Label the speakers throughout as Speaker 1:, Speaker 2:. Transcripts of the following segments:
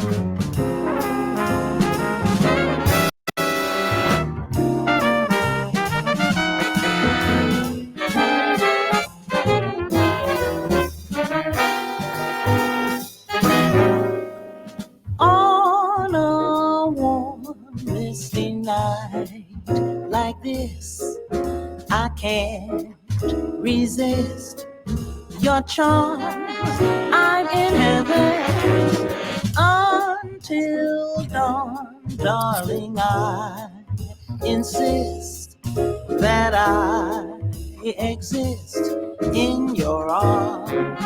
Speaker 1: On a warm, misty night like this, I can't resist your charm. I'm in heaven until dawn, darling. I insist that I exist in your arms.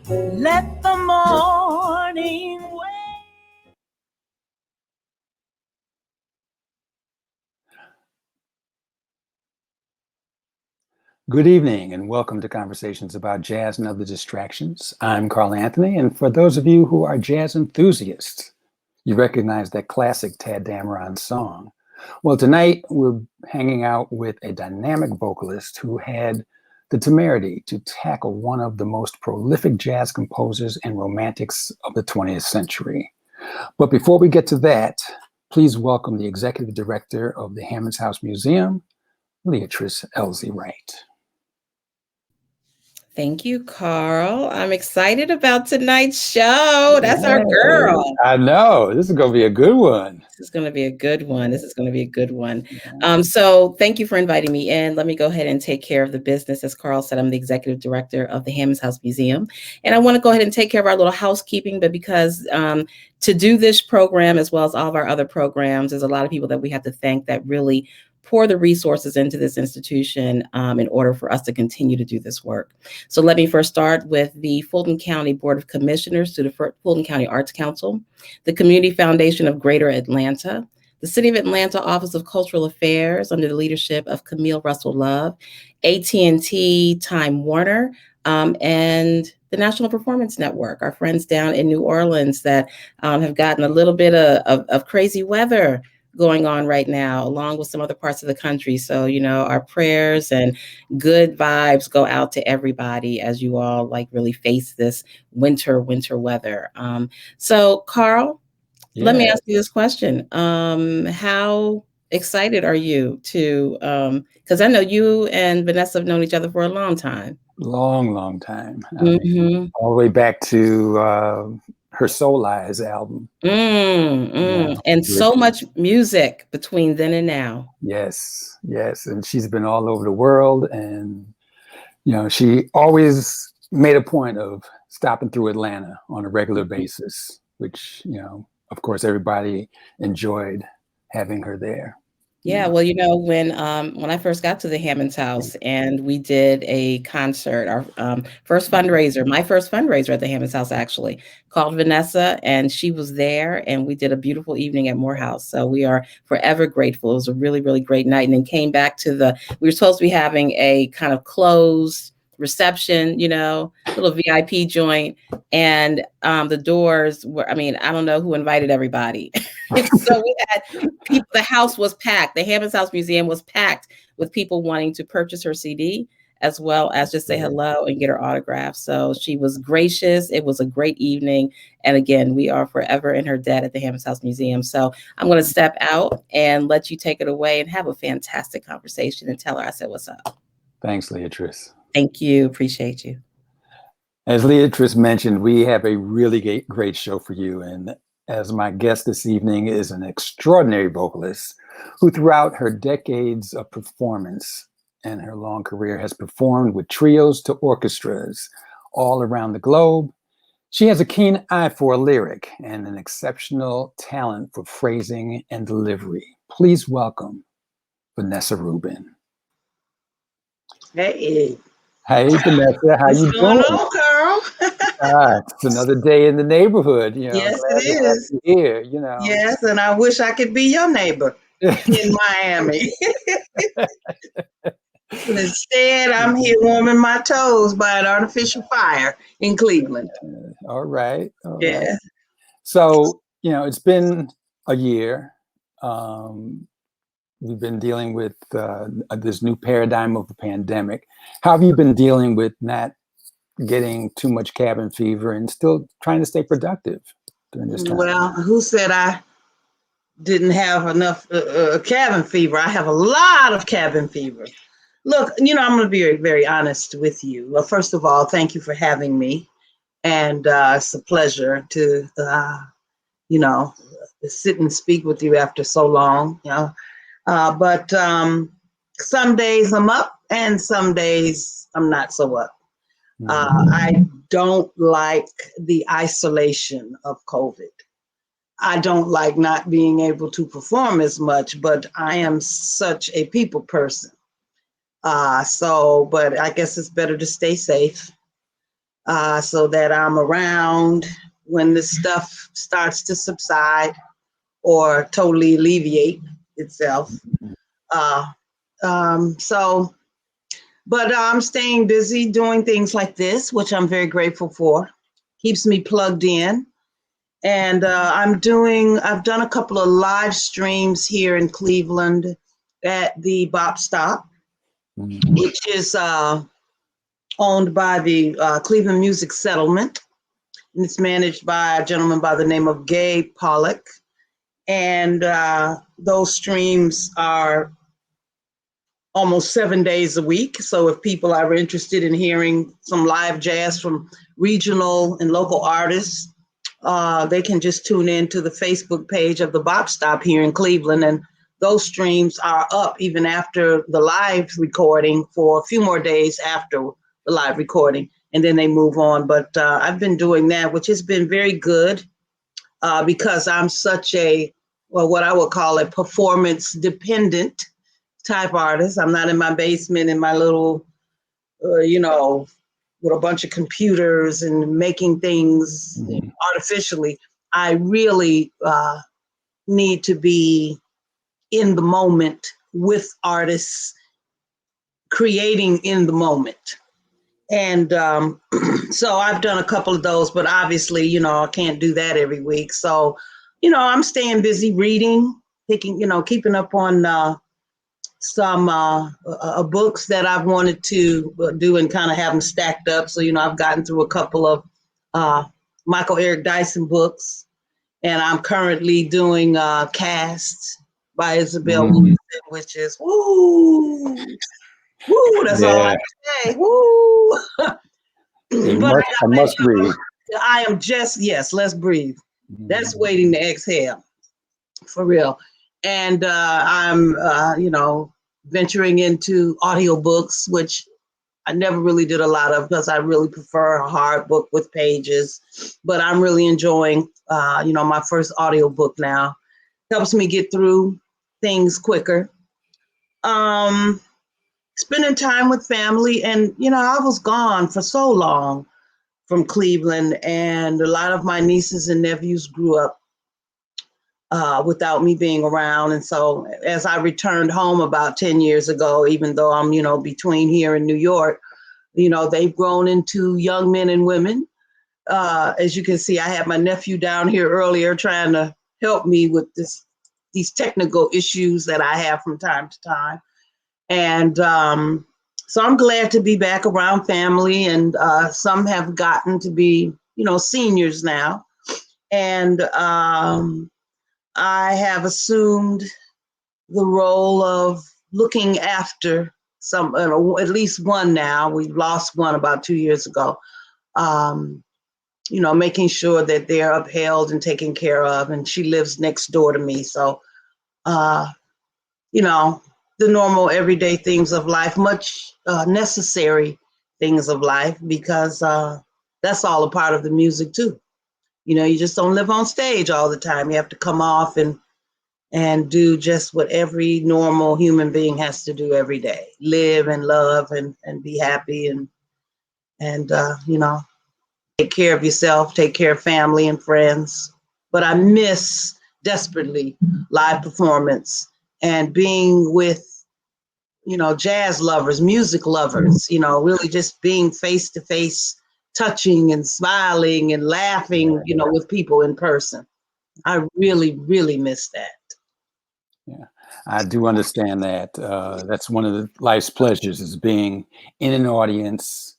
Speaker 1: Let the morning wake.
Speaker 2: Good evening and welcome to Conversations about Jazz and Other Distractions. I'm Carl Anthony, and for those of you who are jazz enthusiasts, you recognize that classic Tadd Dameron song. Well, tonight we're hanging out with a dynamic vocalist who had the temerity to tackle one of the most prolific jazz composers and romantics of the 20th century. But before we get to that, please welcome the executive director of the Hammond's House Museum, Leatrice Elsie Wright.
Speaker 3: Thank you, Carl. I'm excited about tonight's show. That's our girl.
Speaker 2: I know. This is going to be a good one.
Speaker 3: This is going to be a good one. This is going to be a good one. So thank you for inviting me in. Let me go ahead and take care of the business. As Carl said, I'm the executive director of the Hammond's House Museum. And I want to go ahead and take care of our little housekeeping, but because to do this program, as well as all of our other programs, there's a lot of people that we have to thank that really pour the resources into this institution in order for us to continue to do this work. So let me first start with the Fulton County Board of Commissioners to the Fulton County Arts Council, the Community Foundation of Greater Atlanta, the City of Atlanta Office of Cultural Affairs under the leadership of Camille Russell Love, AT&T Time Warner, and the National Performance Network, our friends down in New Orleans that have gotten a little bit of crazy weather going on right now, along with some other parts of the country. So, you know, our prayers and good vibes go out to everybody as you all really face this winter weather. So, Carl, let me ask you this question. How excited are you to, because I know you and Vanessa have known each other for a long time.
Speaker 2: Long time. All the way back to her Soul Eyes album.
Speaker 3: And so much music between then and now.
Speaker 2: Yes. And she's been all over the world. And, you know, she always made a point of stopping through Atlanta on a regular basis, which, you know, of course, everybody enjoyed having her there.
Speaker 3: Yeah, well, you know, when I first got to the Hammond's House and we did a concert, our first fundraiser, my first fundraiser at the Hammond's House, actually, called Vanessa, and she was there, and we did a beautiful evening at Morehouse. So we are forever grateful. It was a really, really great night. And then came back to we were supposed to be having a kind of closed reception, you know, little VIP joint, and the doors were, I don't know who invited everybody. So we had people, the house was packed. The Hammond's House Museum was packed with people wanting to purchase her CD, as well as just say hello and get her autograph. So she was gracious. It was a great evening. And again, we are forever in her debt at the Hammond's House Museum. So I'm going to step out and let you take it away and have a fantastic conversation and tell her I said, what's up.
Speaker 2: Thanks, Leatrice.
Speaker 3: Thank you. Appreciate you.
Speaker 2: As Leatrice mentioned, we have a really great show for you. And as my guest this evening is an extraordinary vocalist who throughout her decades of performance and her long career has performed with trios to orchestras all around the globe. She has a keen eye for a lyric and an exceptional talent for phrasing and delivery. Please welcome Vanessa Rubin.
Speaker 4: Hey.
Speaker 2: Hey, Vanessa, how you doing?
Speaker 4: What's going on, Carl?
Speaker 2: It's another day in the neighborhood. You know,
Speaker 4: yes, it is.
Speaker 2: Here, you know.
Speaker 4: Yes, and I wish I could be your neighbor in Miami. Instead, I'm here warming my toes by an artificial fire in Cleveland.
Speaker 2: All right.
Speaker 4: Yeah.
Speaker 2: So, you know, it's been a year. We've been dealing with this new paradigm of the pandemic. How have you been dealing with not getting too much cabin fever and still trying to stay productive during this time?
Speaker 4: Well, who said I didn't have enough cabin fever? I have a lot of cabin fever. Look, I'm going to be very, very honest with you. Well, first of all, thank you for having me. And it's a pleasure to, sit and speak with you after so long. But some days I'm up and some days I'm not so up. I don't like the isolation of COVID. I don't like not being able to perform as much, but I am such a people person. But I guess it's better to stay safe so that I'm around when this stuff starts to subside or totally alleviate itself. But I'm staying busy doing things like this, which I'm very grateful for. Keeps me plugged in. And I've done a couple of live streams here in Cleveland at the Bop Stop, which is owned by the Cleveland Music Settlement. And it's managed by a gentleman by the name of Gabe Pollock. And those streams are almost 7 days a week. So if people are interested in hearing some live jazz from regional and local artists, they can just tune in to the Facebook page of the Bop Stop here in Cleveland. And those streams are up even after the live recording for a few more days after the live recording, and then they move on. But I've been doing that, which has been very good because I'm such what I would call a performance dependent type artist. I'm not in my basement in my little, with a bunch of computers and making things artificially. I really need to be in the moment with artists, creating in the moment. And so I've done a couple of those, but obviously, I can't do that every week. So, I'm staying busy reading, keeping up on some books that I've wanted to do and kind of have them stacked up. So, I've gotten through a couple of Michael Eric Dyson books, and I'm currently doing Cast by Isabel Wilson, which is, woo, that's all I can say, woo.
Speaker 2: I must breathe.
Speaker 4: I am just, yes, let's breathe. That's waiting to exhale, for real. And I'm, venturing into audiobooks, which I never really did a lot of because I really prefer a hard book with pages. But I'm really enjoying, my first audiobook now. Helps me get through things quicker. Spending time with family. And, I was gone for so long from Cleveland, and a lot of my nieces and nephews grew up without me being around. And so as I returned home about 10 years ago, even though I'm, between here and New York, they've grown into young men and women. As you can see, I had my nephew down here earlier trying to help me with these technical issues that I have from time to time. And so I'm glad to be back around family, and some have gotten to be, seniors now. And I have assumed the role of looking after some, at least one now. We lost one about 2 years ago. Making sure that they're upheld and taken care of. And she lives next door to me. So, the normal everyday things of life, much necessary things of life, because that's all a part of the music too. You just don't live on stage all the time. You have to come off and do just what every normal human being has to do every day. Live and love and be happy and take care of yourself, take care of family and friends. But I miss desperately live performance and being with, jazz lovers, music lovers, really just being face to face, touching and smiling and laughing, with people in person. I really, really miss that.
Speaker 2: Yeah, I do understand that. That's one of the life's pleasures, is being in an audience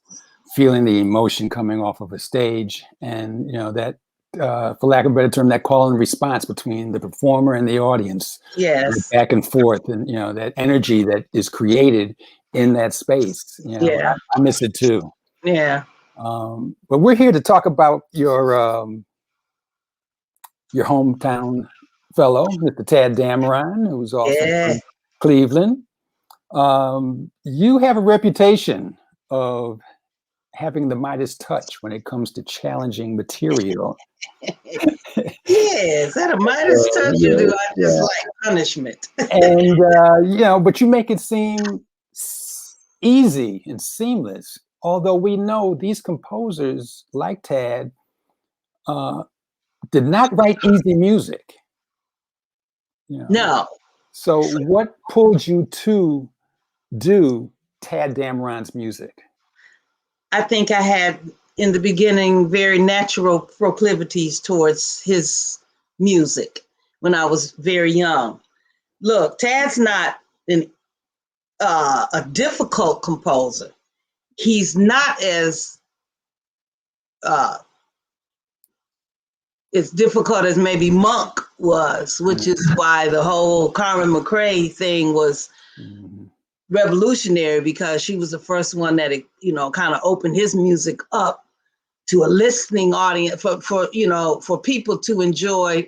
Speaker 2: feeling the emotion coming off of a stage, and that, for lack of a better term, that call and response between the performer and the audience,
Speaker 4: Yes.
Speaker 2: back and forth, and that energy that is created in that space.
Speaker 4: Yeah.
Speaker 2: I miss it too.
Speaker 4: Yeah.
Speaker 2: But we're here to talk about your hometown fellow, Mr. Tadd Dameron, who's also
Speaker 4: Yeah.
Speaker 2: from Cleveland. You have a reputation of having the Midas touch when it comes to challenging material.
Speaker 4: Yes, that a Midas touch you do. I just
Speaker 2: Yeah.
Speaker 4: like punishment.
Speaker 2: And but you make it seem easy and seamless. Although we know these composers like Tadd did not write easy music.
Speaker 4: No,
Speaker 2: So what pulled you to do Tadd Dameron's music?
Speaker 4: I think I had in the beginning very natural proclivities towards his music when I was very young. Look, Tadd's not a difficult composer. He's not uh, as difficult as maybe Monk was, which is why the whole Carmen McRae thing was revolutionary, because she was the first one that kind of opened his music up to a listening audience for people to enjoy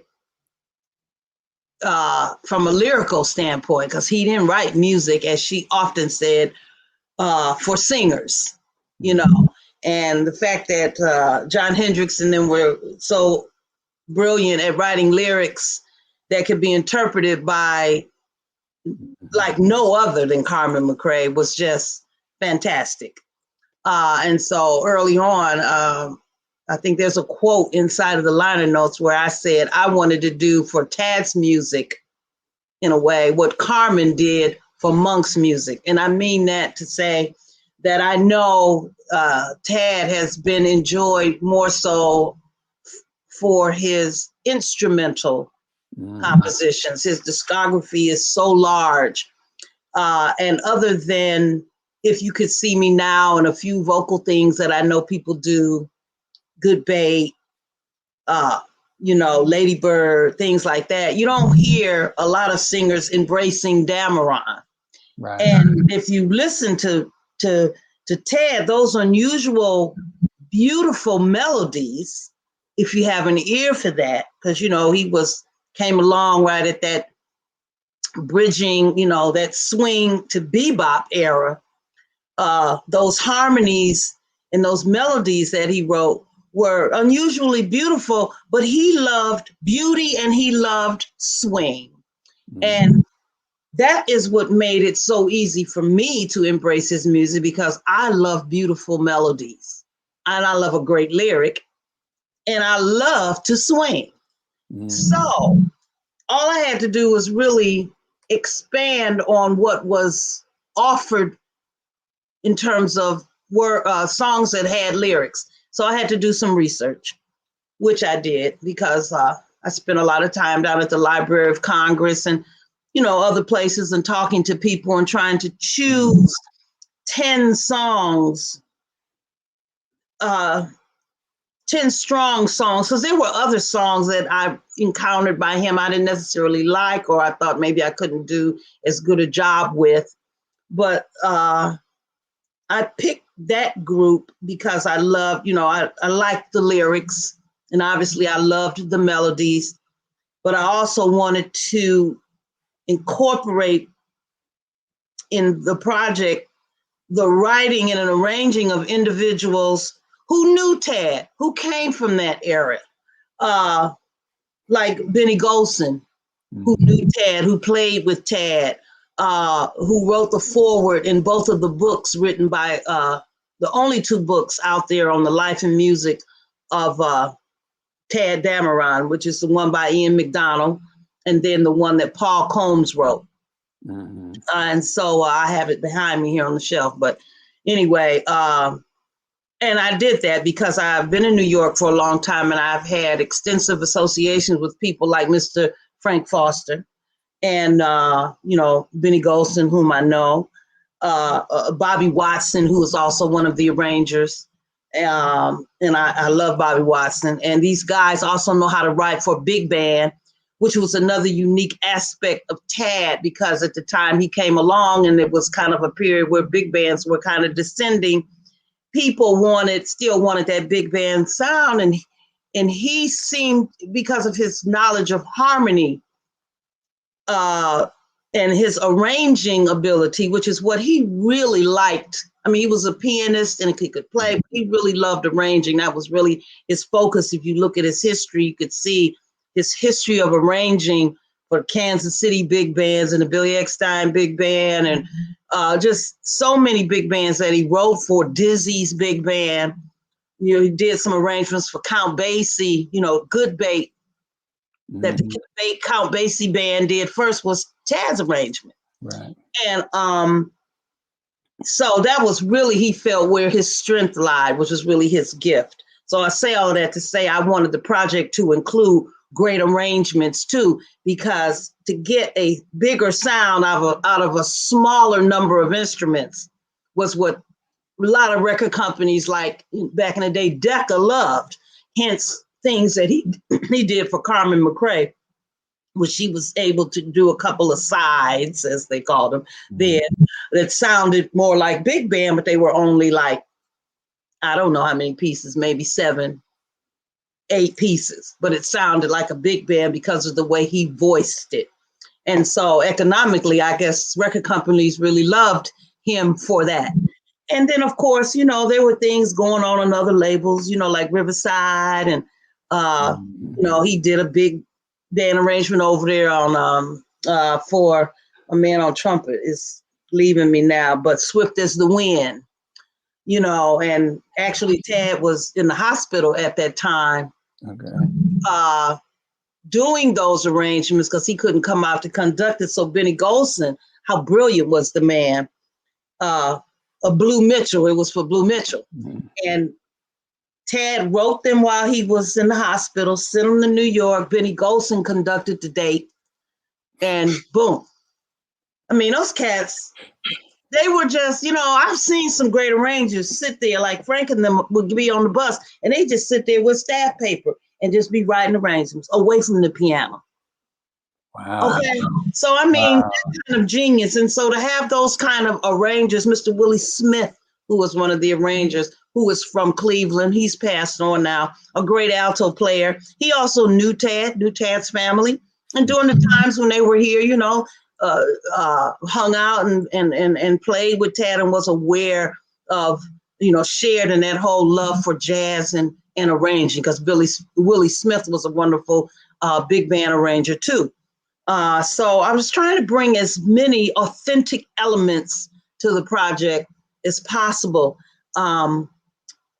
Speaker 4: from a lyrical standpoint, because he didn't write music, as she often said, for singers, and the fact that John Hendricks and them were so brilliant at writing lyrics that could be interpreted by like no other than Carmen McRae was just fantastic. And so early on, I think there's a quote inside of the liner notes where I said I wanted to do for Tadd's music, in a way, what Carmen did for Monk's music. And I mean that to say that I know Tadd has been enjoyed more so for his instrumental compositions. His discography is so large. And other than If You Could See Me Now and a few vocal things that I know people do, Good Bait, Lady Bird, things like that, you don't hear a lot of singers embracing Dameron.
Speaker 2: Right.
Speaker 4: And if you listen to Tadd, those unusual, beautiful melodies, if you have an ear for that, because he came along right at that bridging, that swing to bebop era. Those harmonies and those melodies that he wrote were unusually beautiful, but he loved beauty and he loved swing. And that is what made it so easy for me to embrace his music, because I love beautiful melodies and I love a great lyric and I love to swing. So all I had to do was really expand on what was offered in terms of songs that had lyrics. So I had to do some research, which I did, because I spent a lot of time down at the Library of Congress and other places, and talking to people and trying to choose 10 songs, 10 strong songs, because there were other songs that I encountered by him I didn't necessarily like, or I thought maybe I couldn't do as good a job with. But I picked that group because I loved, I liked the lyrics, and obviously I loved the melodies, but I also wanted to incorporate in the project the writing and an arranging of individuals who knew Tadd, who came from that era, like Benny Golson, who knew Tadd, who played with Tadd, who wrote the foreword in both of the books written by the only 2 books out there on the life and music of Tadd Dameron, which is the one by Ian McDonald, and then the one that Paul Combs wrote. And so I have it behind me here on the shelf. But anyway, and I did that because I've been in New York for a long time, and I've had extensive associations with people like Mr. Frank Foster and, Benny Golson, whom I know, Bobby Watson, who is also one of the arrangers, And I love Bobby Watson. And these guys also know how to write for big band, which was another unique aspect of Tadd, because at the time he came along and it was kind of a period where big bands were kind of descending. People still wanted that big band sound. And he seemed, because of his knowledge of harmony, and his arranging ability, which is what he really liked. I mean, he was a pianist and he could play, but he really loved arranging. That was really his focus. If you look at his history, you could see his history of arranging for Kansas City big bands and the Billy Eckstine big band, and just so many big bands that he wrote for. Dizzy's big band. You know, he did some arrangements for Count Basie, Good Bait, that the Count Basie band did first was Tadd's arrangement.
Speaker 2: Right.
Speaker 4: And so that was really, he felt, where his strength lied, which was really his gift. So I say all that to say I wanted the project to include great arrangements too, because to get a bigger sound out of a smaller number of instruments was what a lot of record companies, like back in the day, Decca, loved. Hence things that he did for Carmen McRae, which he was able to do a couple of sides, as they called them, there, that sounded more like big band, but they were only like, I don't know how many pieces, maybe 7, 8 pieces, but it sounded like a big band because of the way he voiced it. And so economically, I guess record companies really loved him for that. And then, of course, there were things going on other labels, like Riverside, and he did a big band arrangement over there on for a man on trumpet is leaving me now, but Swift as the Wind, and actually Tadd was in the hospital at that time, doing those arrangements because he couldn't come out to conduct it. So Benny Golson, how brilliant was the man? Blue Mitchell, it was for Blue Mitchell. And Tadd wrote them while he was in the hospital, sent them to New York. Benny Golson conducted the date, and boom. I mean, those cats, they were just, I've seen some great arrangers sit there, like Frank and them would be on the bus, and they just sit there with staff paper and just be writing arrangements away from the piano.
Speaker 2: Wow.
Speaker 4: Okay. So, I mean, that kind of genius. And so to have those kind of arrangers, Mr. Willie Smith, who was one of the arrangers, who was from Cleveland, he's passed on now, a great alto player. He also knew Tadd's family. And during the times when they were here, hung out and played with Tadd and was aware of, shared in that whole love for jazz and arranging, because Willie Smith was a wonderful big band arranger too. So I was trying to bring as many authentic elements to the project as possible,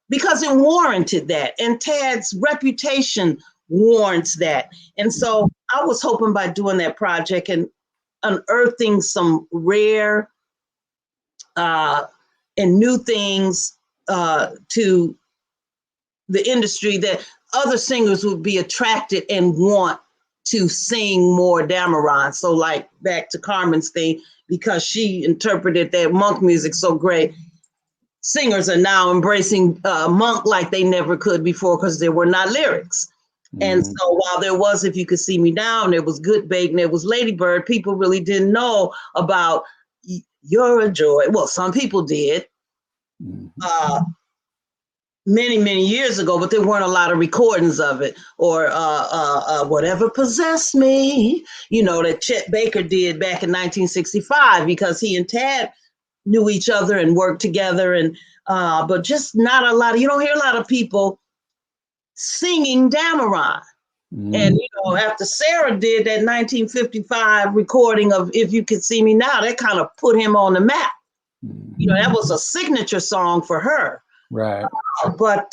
Speaker 4: because it warranted that, and Tadd's reputation warrants that. And so I was hoping by doing that project and unearthing some rare and new things to the industry, that other singers would be attracted and want to sing more Dameron. So like back to Carmen's thing, because she interpreted that monk music so great, singers are now embracing monk like they never could before, because there were not lyrics. And so while there was If You Could See Me Now, there was Good Bait, and there was Ladybird, people really didn't know about You're a Joy. Well, some people did many, many years ago, but there weren't a lot of recordings of it. Or Whatever Possessed Me, that Chet Baker did back in 1965, because he and Tadd knew each other and worked together. And but just not a lot. You don't hear a lot of people singing Dameron. And after Sarah did that 1955 recording of If You Could See Me Now, that kind of put him on the map. That was a signature song for her.
Speaker 2: Right.
Speaker 4: But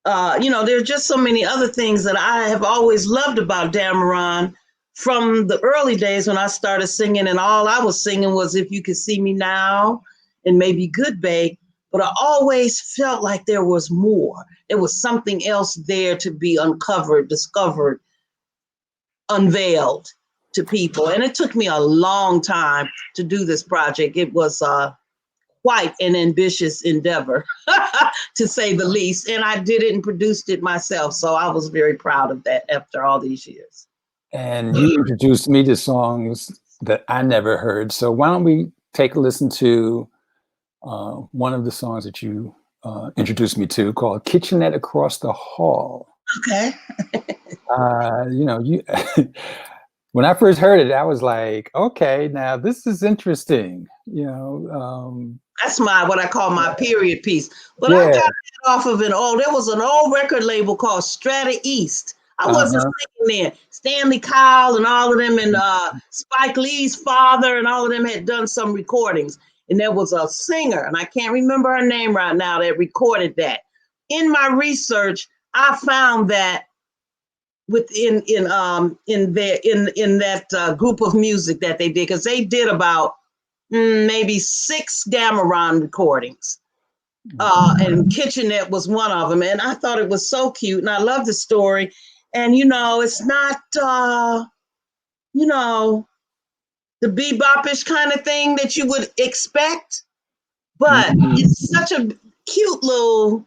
Speaker 4: there's just so many other things that I have always loved about Dameron from the early days when I started singing, and all I was singing was If You Could See Me Now and maybe Good Bait. But I always felt like there was more. There was something else there to be uncovered, discovered, unveiled to people. And it took me a long time to do this project. It was quite an ambitious endeavor, to say the least. And I did it and produced it myself. So I was very proud of that after all these years.
Speaker 2: And you introduced me to songs that I never heard. So why don't we take a listen to one of the songs that you introduced me to, called Kitchenette Across the Hall.
Speaker 4: Okay.
Speaker 2: You when I first heard it, I was like, okay, now this is interesting.
Speaker 4: That's what I call my period piece. But
Speaker 2: yeah.
Speaker 4: I got it off of there was an old record label called Strata East. I wasn't singing there. Stanley Cowell and all of them, and Spike Lee's father and all of them had done some recordings. And there was a singer, and I can't remember her name right now, that recorded that. In my research, I found that within in that group of music that they did, because they did about maybe 6 Dameron recordings, and Kitchenette was one of them. And I thought it was so cute, and I love the story. And it's not the bebopish kind of thing that you would expect, but it's such a cute little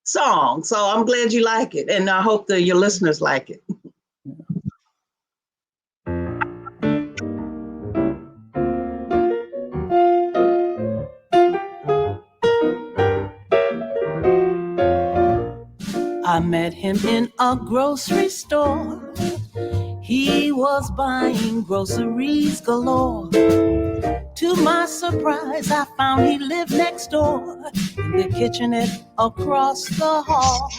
Speaker 4: song. So I'm glad you like it, and I hope that your listeners like it.
Speaker 1: I met him in a grocery store. He was buying groceries galore. To my surprise, I found he lived next door in the kitchenette across the hall.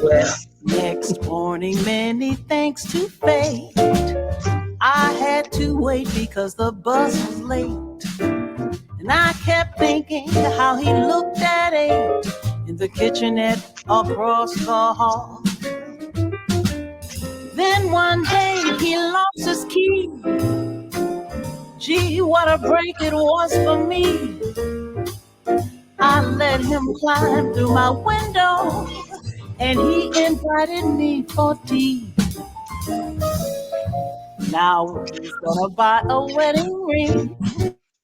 Speaker 1: Well, next morning, many thanks to fate, I had to wait because the bus was late. And I kept thinking how he looked at 8 in the kitchenette across the hall. Then one day he lost his key. Gee, what a break it was for me. I let him climb through my window, and he invited me for tea. Now he's gonna buy a wedding ring,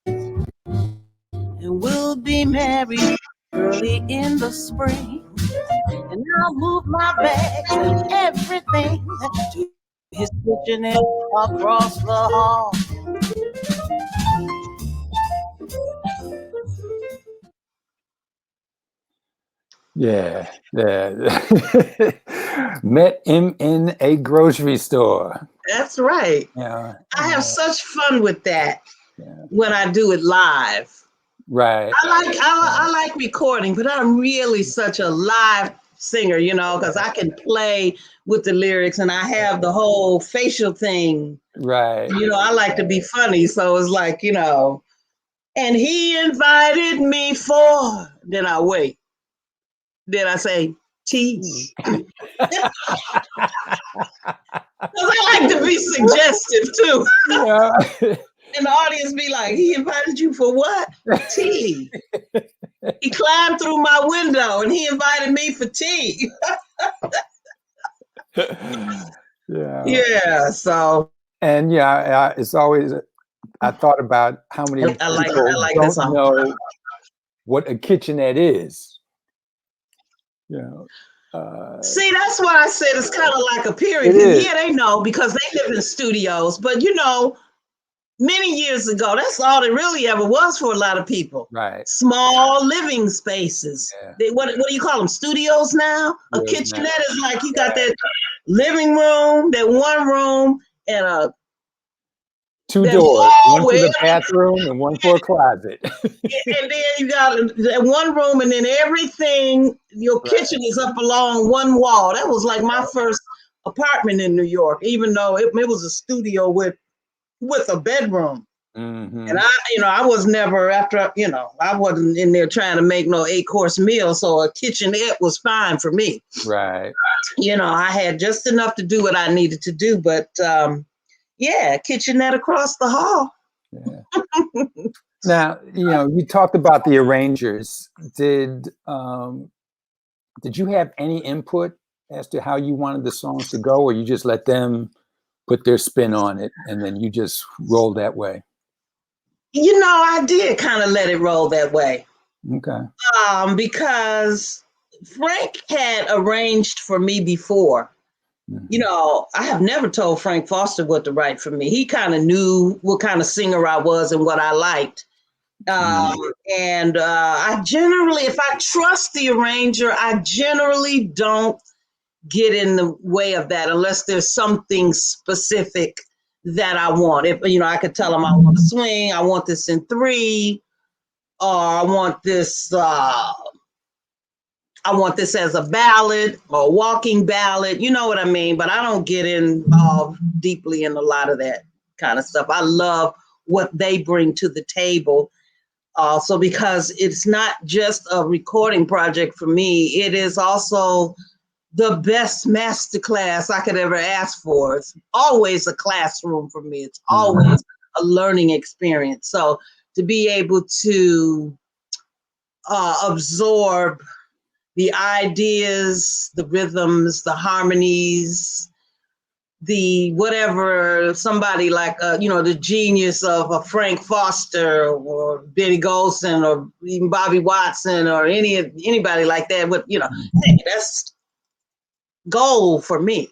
Speaker 1: and we'll be married early in the spring. And I'll move my bags and everything to his kitchenette across the hall.
Speaker 2: Yeah. Met him in a grocery store.
Speaker 4: That's right.
Speaker 2: Yeah.
Speaker 4: I have such fun with that when I do it live.
Speaker 2: Right.
Speaker 4: I like recording, but I'm really such a live singer, because I can play with the lyrics, and I have the whole facial thing.
Speaker 2: Right.
Speaker 4: I like to be funny, so it's like, and he invited me for, then I wait. Then I say, tea. Because I like to be suggestive too.
Speaker 2: Yeah.
Speaker 4: And the audience be like, he invited you for what? Tea. He climbed through my window and he invited me for tea.
Speaker 2: Yeah.
Speaker 4: Yeah. So.
Speaker 2: And it's always, I thought about how many people don't know what a kitchenette is.
Speaker 4: See, that's why I said it's kind of like a period. Yeah, they know because they live in studios. But many years ago, that's all it really ever was for a lot of people.
Speaker 2: Right.
Speaker 4: Small living spaces. Yeah. What do you call them? Studios now? A kitchenette is like you got that living room, that one room, and
Speaker 2: 2 doors, one for the bathroom and one for a closet.
Speaker 4: And then you got that one room, and then everything, your kitchen is up along one wall. That was like my first apartment in New York, even though it was a studio with a bedroom. Mm-hmm. And I was never I wasn't in there trying to make no 8-course meal. So a kitchenette was fine for me.
Speaker 2: Right.
Speaker 4: I had just enough to do what I needed to do, but kitchenette across the hall.
Speaker 2: Yeah. Now, you talked about the arrangers. Did you have any input as to how you wanted the songs to go, or you just let them put their spin on it and then you just roll that way?
Speaker 4: You know, I did kind of let it roll that way.
Speaker 2: Okay.
Speaker 4: Because Frank had arranged for me before. You know, I have never told Frank Foster what to write for me. He kind of knew what kind of singer I was and what I liked. And I generally, if I trust the arranger, I generally don't get in the way of that unless there's something specific that I want. If, you know, I could tell him I want to swing, I want this in 3, or I want this as a ballad or a walking ballad, you know what I mean? But I don't get involved deeply in a lot of that kind of stuff. I love what they bring to the table. Also, because it's not just a recording project for me, it is also the best masterclass I could ever ask for. It's always a classroom for me. It's always a learning experience. So to be able to absorb the ideas, the rhythms, the harmonies, the whatever somebody like, you know, the genius of a Frank Foster or Benny Golson or even Bobby Watson or anybody like that, but, you know, hey, that's gold for me.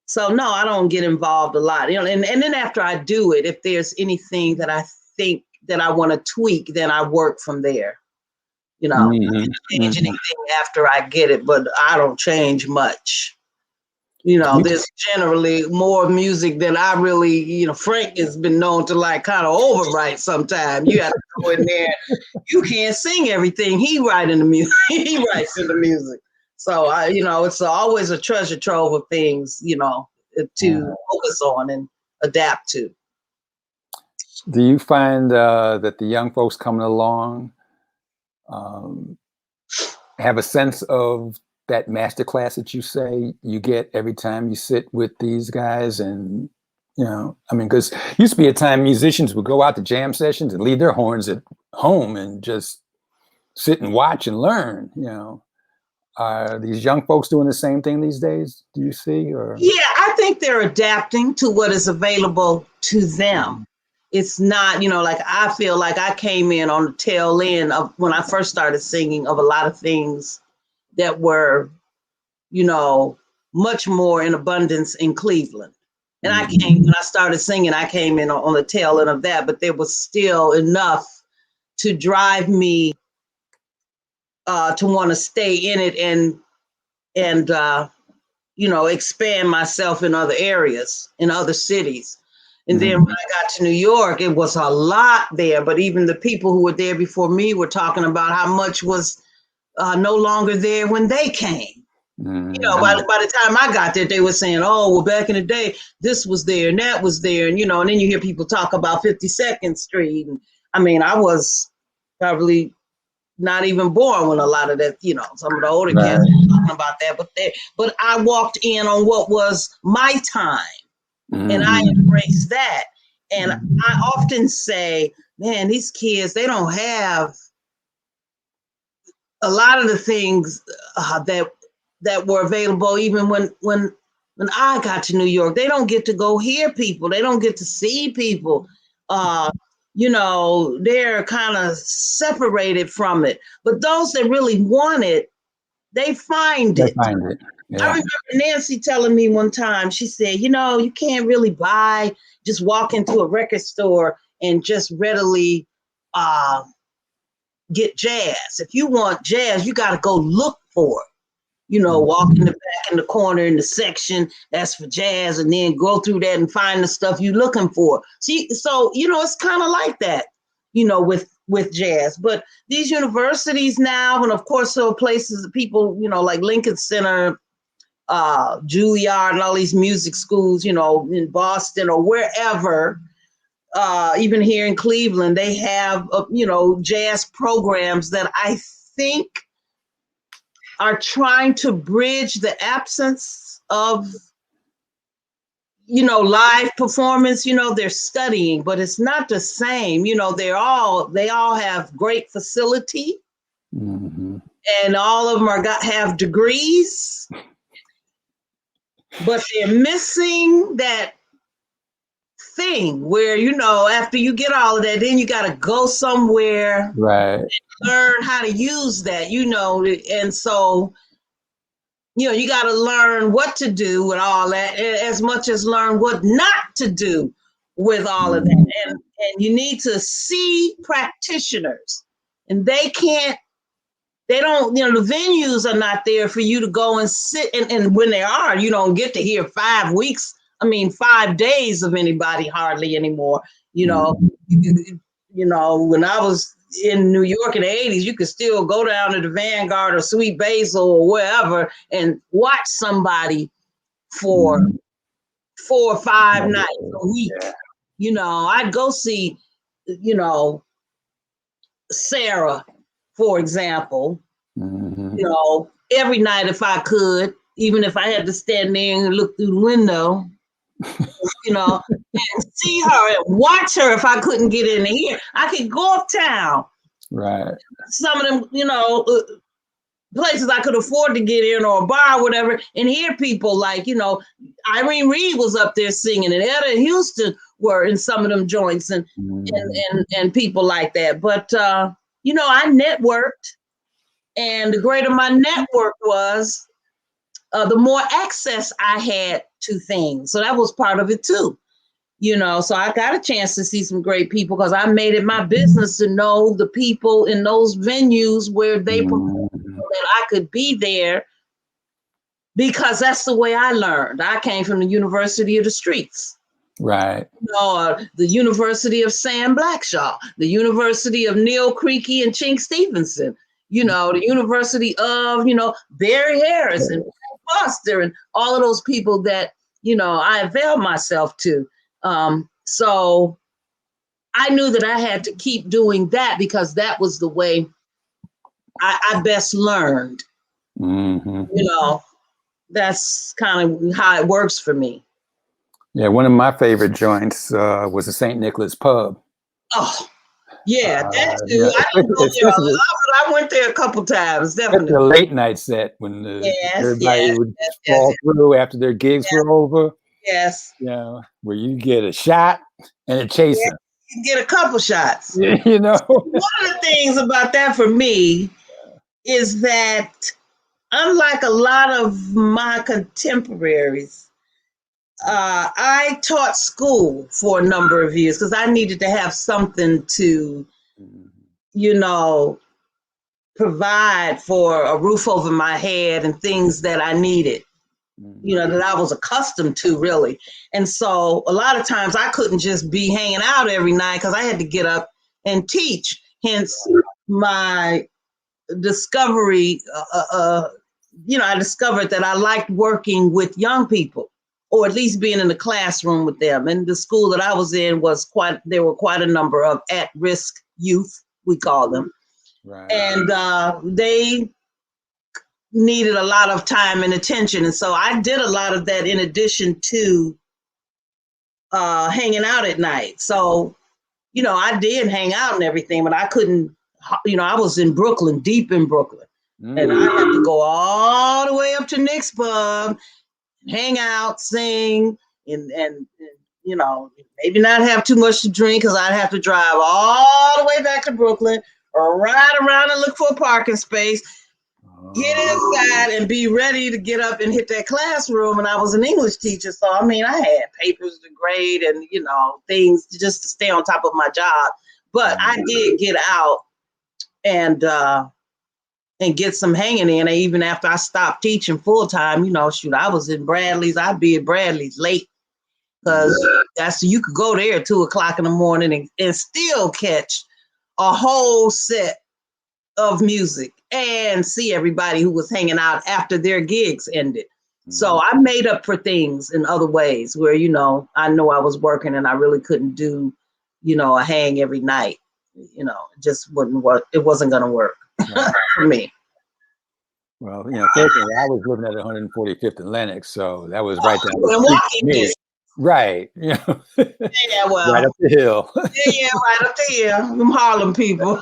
Speaker 4: So no, I don't get involved a lot, you know, and then after I do it, if there's anything that I think that I want to tweak, then I work from there. You know, I can change anything after I get it, but I don't change much. You know, there's generally more music than I really, you know, Frank has been known to like kind of overwrite sometimes. You have to go in there. You can't sing everything he writes in the music. He writes in the music. So, you know, it's always a treasure trove of things, you know, to focus on and adapt to.
Speaker 2: Do you find that the young folks coming along have a sense of that masterclass that you say you get every time you sit with these guys? And, you know, I mean, because used to be a time musicians would go out to jam sessions and leave their horns at home and just sit and watch and learn, you know. Are these young folks doing the same thing these days, do you see? Or
Speaker 4: yeah, I think they're adapting to what is available to them. It's not, you know, like I feel like I came in on the tail end of when I first started singing of a lot of things that were, you know, much more in abundance in Cleveland. And when I started singing, I came in on the tail end of that, but there was still enough to drive me to want to stay in it and you know, expand myself in other areas, in other cities. And then when I got to New York, it was a lot there, but even the people who were there before me were talking about how much was no longer there when they came. You know, by the time I got there, they were saying, oh, well, back in the day, this was there and that was there. And, you know, and then you hear people talk about 52nd Street. And I mean, I was probably not even born when a lot of that, you know, some of the older kids were talking about that. But I walked in on what was my time and I embraced that. And I often say, man, these kids, they don't have a lot of the things that were available even when I got to New York. They don't get to go hear people. They don't get to see people. You know, they're kind of separated from it. But those that really want it, they find it.
Speaker 2: Yeah.
Speaker 4: I remember Nancy telling me one time, she said, you know, you can't really just walk into a record store and just readily get jazz. If you want jazz, you got to go look for it. You know, walk in the back in the corner in the section that's for jazz, and then go through that and find the stuff you're looking for. See, so you know, it's kind of like that, you know, with jazz. But these universities now, and of course, so places, people, you know, like Lincoln Center, Juilliard, and all these music schools, you know, in Boston or wherever. Even here in Cleveland, they have, you know, jazz programs that I think are trying to bridge the absence of, you know, live performance. You know, they're studying, but it's not the same. You know, they all have great facility, and all of them have degrees, but they're missing that thing where, you know, after you get all of that, then you got to go somewhere,
Speaker 2: Right.
Speaker 4: learn how to use that, you know. And so, you know, you got to learn what to do with all that as much as learn what not to do with all of that. And you need to see practitioners, and they don't, you know, the venues are not there for you to go and sit. And when they are, you don't get to hear 5 weeks. 5 days of anybody hardly anymore. You know, when I was in New York in the 80s, you could still go down to the Vanguard or Sweet Basil or wherever and watch somebody for 4 or 5 nights a week. You know, I'd go see, you know, Sarah, for example, you know, every night if I could, even if I had to stand there and look through the window, you know, and see her and watch her if I couldn't get in here. I could go uptown.
Speaker 2: Right.
Speaker 4: Some of them, you know, places I could afford to get in, or a bar or whatever, and hear people like, you know, Irene Reed was up there singing, and Etta and Houston were in some of them joints, and people like that. But, you know, I networked, and the greater my network was, the more access I had to things. So that was part of it too. You know, so I got a chance to see some great people because I made it my business to know the people in those venues where they perform, so that I could be there, because that's the way I learned. I came from the University of the Streets.
Speaker 2: Right.
Speaker 4: You know, the University of Sam Blackshaw, the University of Neil Creaky and Chink Stevenson, you know, the University of, you know, Barry Harris and Foster and all of those people that, you know, I availed myself to. So I knew that I had to keep doing that because that was the way I best learned. You know, that's kind of how it works for me.
Speaker 2: Yeah, one of my favorite joints was the St. Nicholas Pub.
Speaker 4: Oh, yeah, that too.
Speaker 2: Yeah,
Speaker 4: I didn't go there a lot, but I went there a couple times, definitely.
Speaker 2: The late night set when everybody would fall through after their gigs were over.
Speaker 4: Yes.
Speaker 2: You know, where you get a shot and a chaser.
Speaker 4: You get a couple shots.
Speaker 2: You know,
Speaker 4: one of the things about that for me is that, unlike a lot of my contemporaries, I taught school for a number of years because I needed to have something to, you know, provide for a roof over my head and things that I needed, you know, that I was accustomed to, really. And so a lot of times I couldn't just be hanging out every night because I had to get up and teach. Hence my discovery, you know, I discovered that I liked working with young people, or at least being in the classroom with them. And the school that I was in there were quite a number of at-risk youth, we call them. Right. And they needed a lot of time and attention. And so I did a lot of that in addition to hanging out at night. So, you know, I did hang out and everything, but I couldn't, you know, I was in Brooklyn, deep in Brooklyn. And I had to go all the way up to Nick's Pub, hang out, sing, and you know, maybe not have too much to drink because I'd have to drive all the way back to Brooklyn or ride around and look for a parking space, get inside and be ready to get up and hit that classroom. And I was an English teacher. So, I mean, I had papers to grade and, you know, things just to stay on top of my job. But I did get out and get some hanging in. And even after I stopped teaching full time, you know, shoot, I was in Bradley's. I'd be at Bradley's late because you could go there at 2:00 in the morning and still catch a whole set of music and see everybody who was hanging out after their gigs ended. So I made up for things in other ways where, you know I was working and I really couldn't do, you know, a hang every night. You know, it just wouldn't work. It wasn't going to work for me.
Speaker 2: Well, you know, fortunately, I was living at 145th and Lenox, so that was right down the street from me. Right. You know,
Speaker 4: yeah, well,
Speaker 2: right up the hill.
Speaker 4: yeah, right up the hill. Them Harlem people.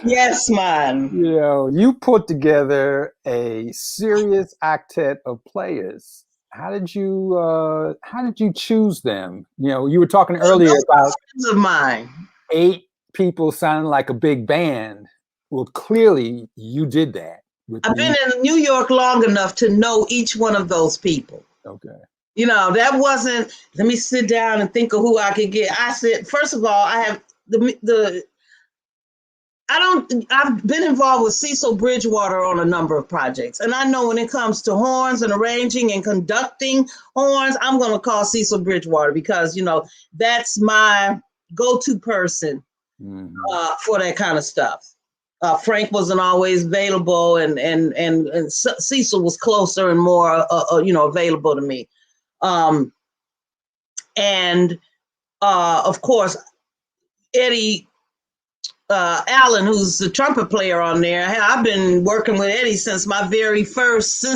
Speaker 4: Yes, man.
Speaker 2: You know, you put together a serious octet of players. how did you choose them? You know, you were talking earlier
Speaker 4: Those
Speaker 2: about
Speaker 4: friends of mine.
Speaker 2: 8 people sounding like a big band. Well, clearly you did that with
Speaker 4: I've been
Speaker 2: these.
Speaker 4: in New York long enough to know each one of those people.
Speaker 2: Okay.
Speaker 4: You know, that wasn't, let me sit down and think of who I could get. I said, first of all, I have I've been involved with Cecil Bridgewater on a number of projects. And I know when it comes to horns and arranging and conducting horns, I'm going to call Cecil Bridgewater because, you know, that's my go-to person for that kind of stuff. Frank wasn't always available, and Cecil was closer and more, available to me. Of course, Eddie Allen, who's the trumpet player on there. I've been working with Eddie since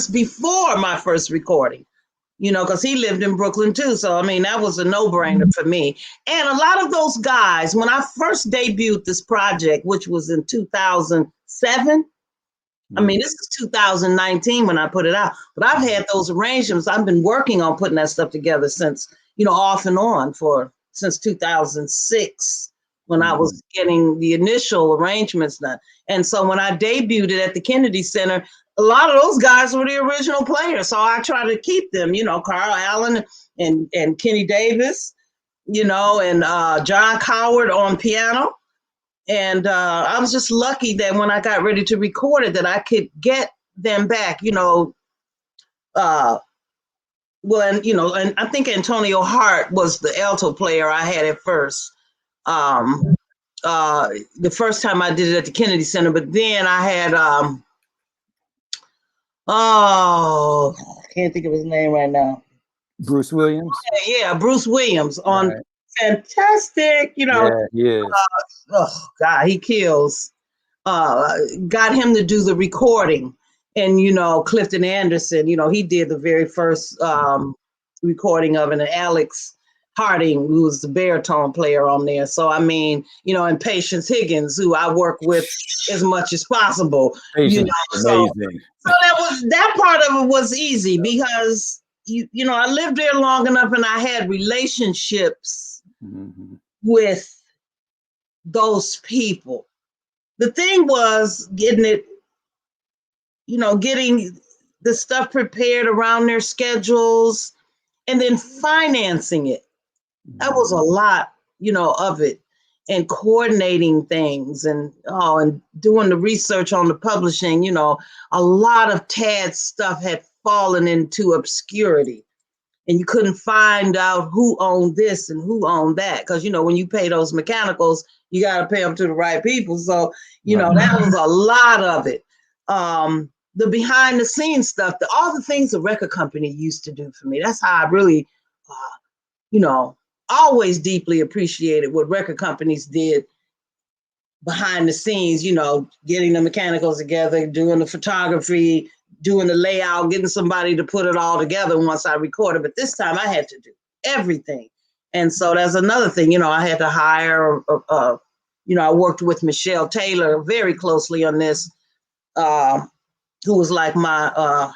Speaker 4: before my first recording, you know, because he lived in Brooklyn too. So, I mean, that was a no-brainer for me. And a lot of those guys, when I first debuted this project, which was in 2007, I mean, this is 2019 when I put it out, but I've had those arrangements. I've been working on putting that stuff together since, you know, off and on since 2006 when I was getting the initial arrangements done. And so when I debuted it at the Kennedy Center, a lot of those guys were the original players. So I try to keep them, you know, Carl Allen and Kenny Davis, you know, and John Coward on piano. And I was just lucky that when I got ready to record it, that I could get them back, you know. And I think Antonio Hart was the alto player I had at first. The first time I did it at the Kennedy Center, but then I had, I can't think of his name right now.
Speaker 2: Bruce Williams.
Speaker 4: Yeah, Bruce Williams on
Speaker 2: Right.
Speaker 4: fantastic, you know.
Speaker 2: Yeah, he is.
Speaker 4: Oh God, he kills. Got him to do the recording, and you know, Clifton Anderson, you know, he did the very first recording of it, and Alex Harding, who was the baritone player on there. So I mean, you know, and Patience Higgins, who I work with as much as possible.
Speaker 2: Patience,
Speaker 4: you know,
Speaker 2: amazing.
Speaker 4: so that part of it was easy because you know, I lived there long enough and I had relationships with those people. The thing was getting the stuff prepared around their schedules and then financing it. That was a lot, you know, of it, and coordinating things and doing the research on the publishing. You know, a lot of Tadd's stuff had fallen into obscurity and you couldn't find out who owned this and who owned that. Because, you know, when you pay those mechanicals, you got to pay them to the right people. So, you know, that was a lot of it. The behind the scenes stuff, all the things the record company used to do for me. That's how I really, always deeply appreciated what record companies did behind the scenes, you know, getting the mechanicals together, doing the photography, doing the layout, getting somebody to put it all together once I recorded. But this time I had to do everything. And so that's another thing, you know, I had to hire, I worked with Michelle Taylor very closely on this, who was like my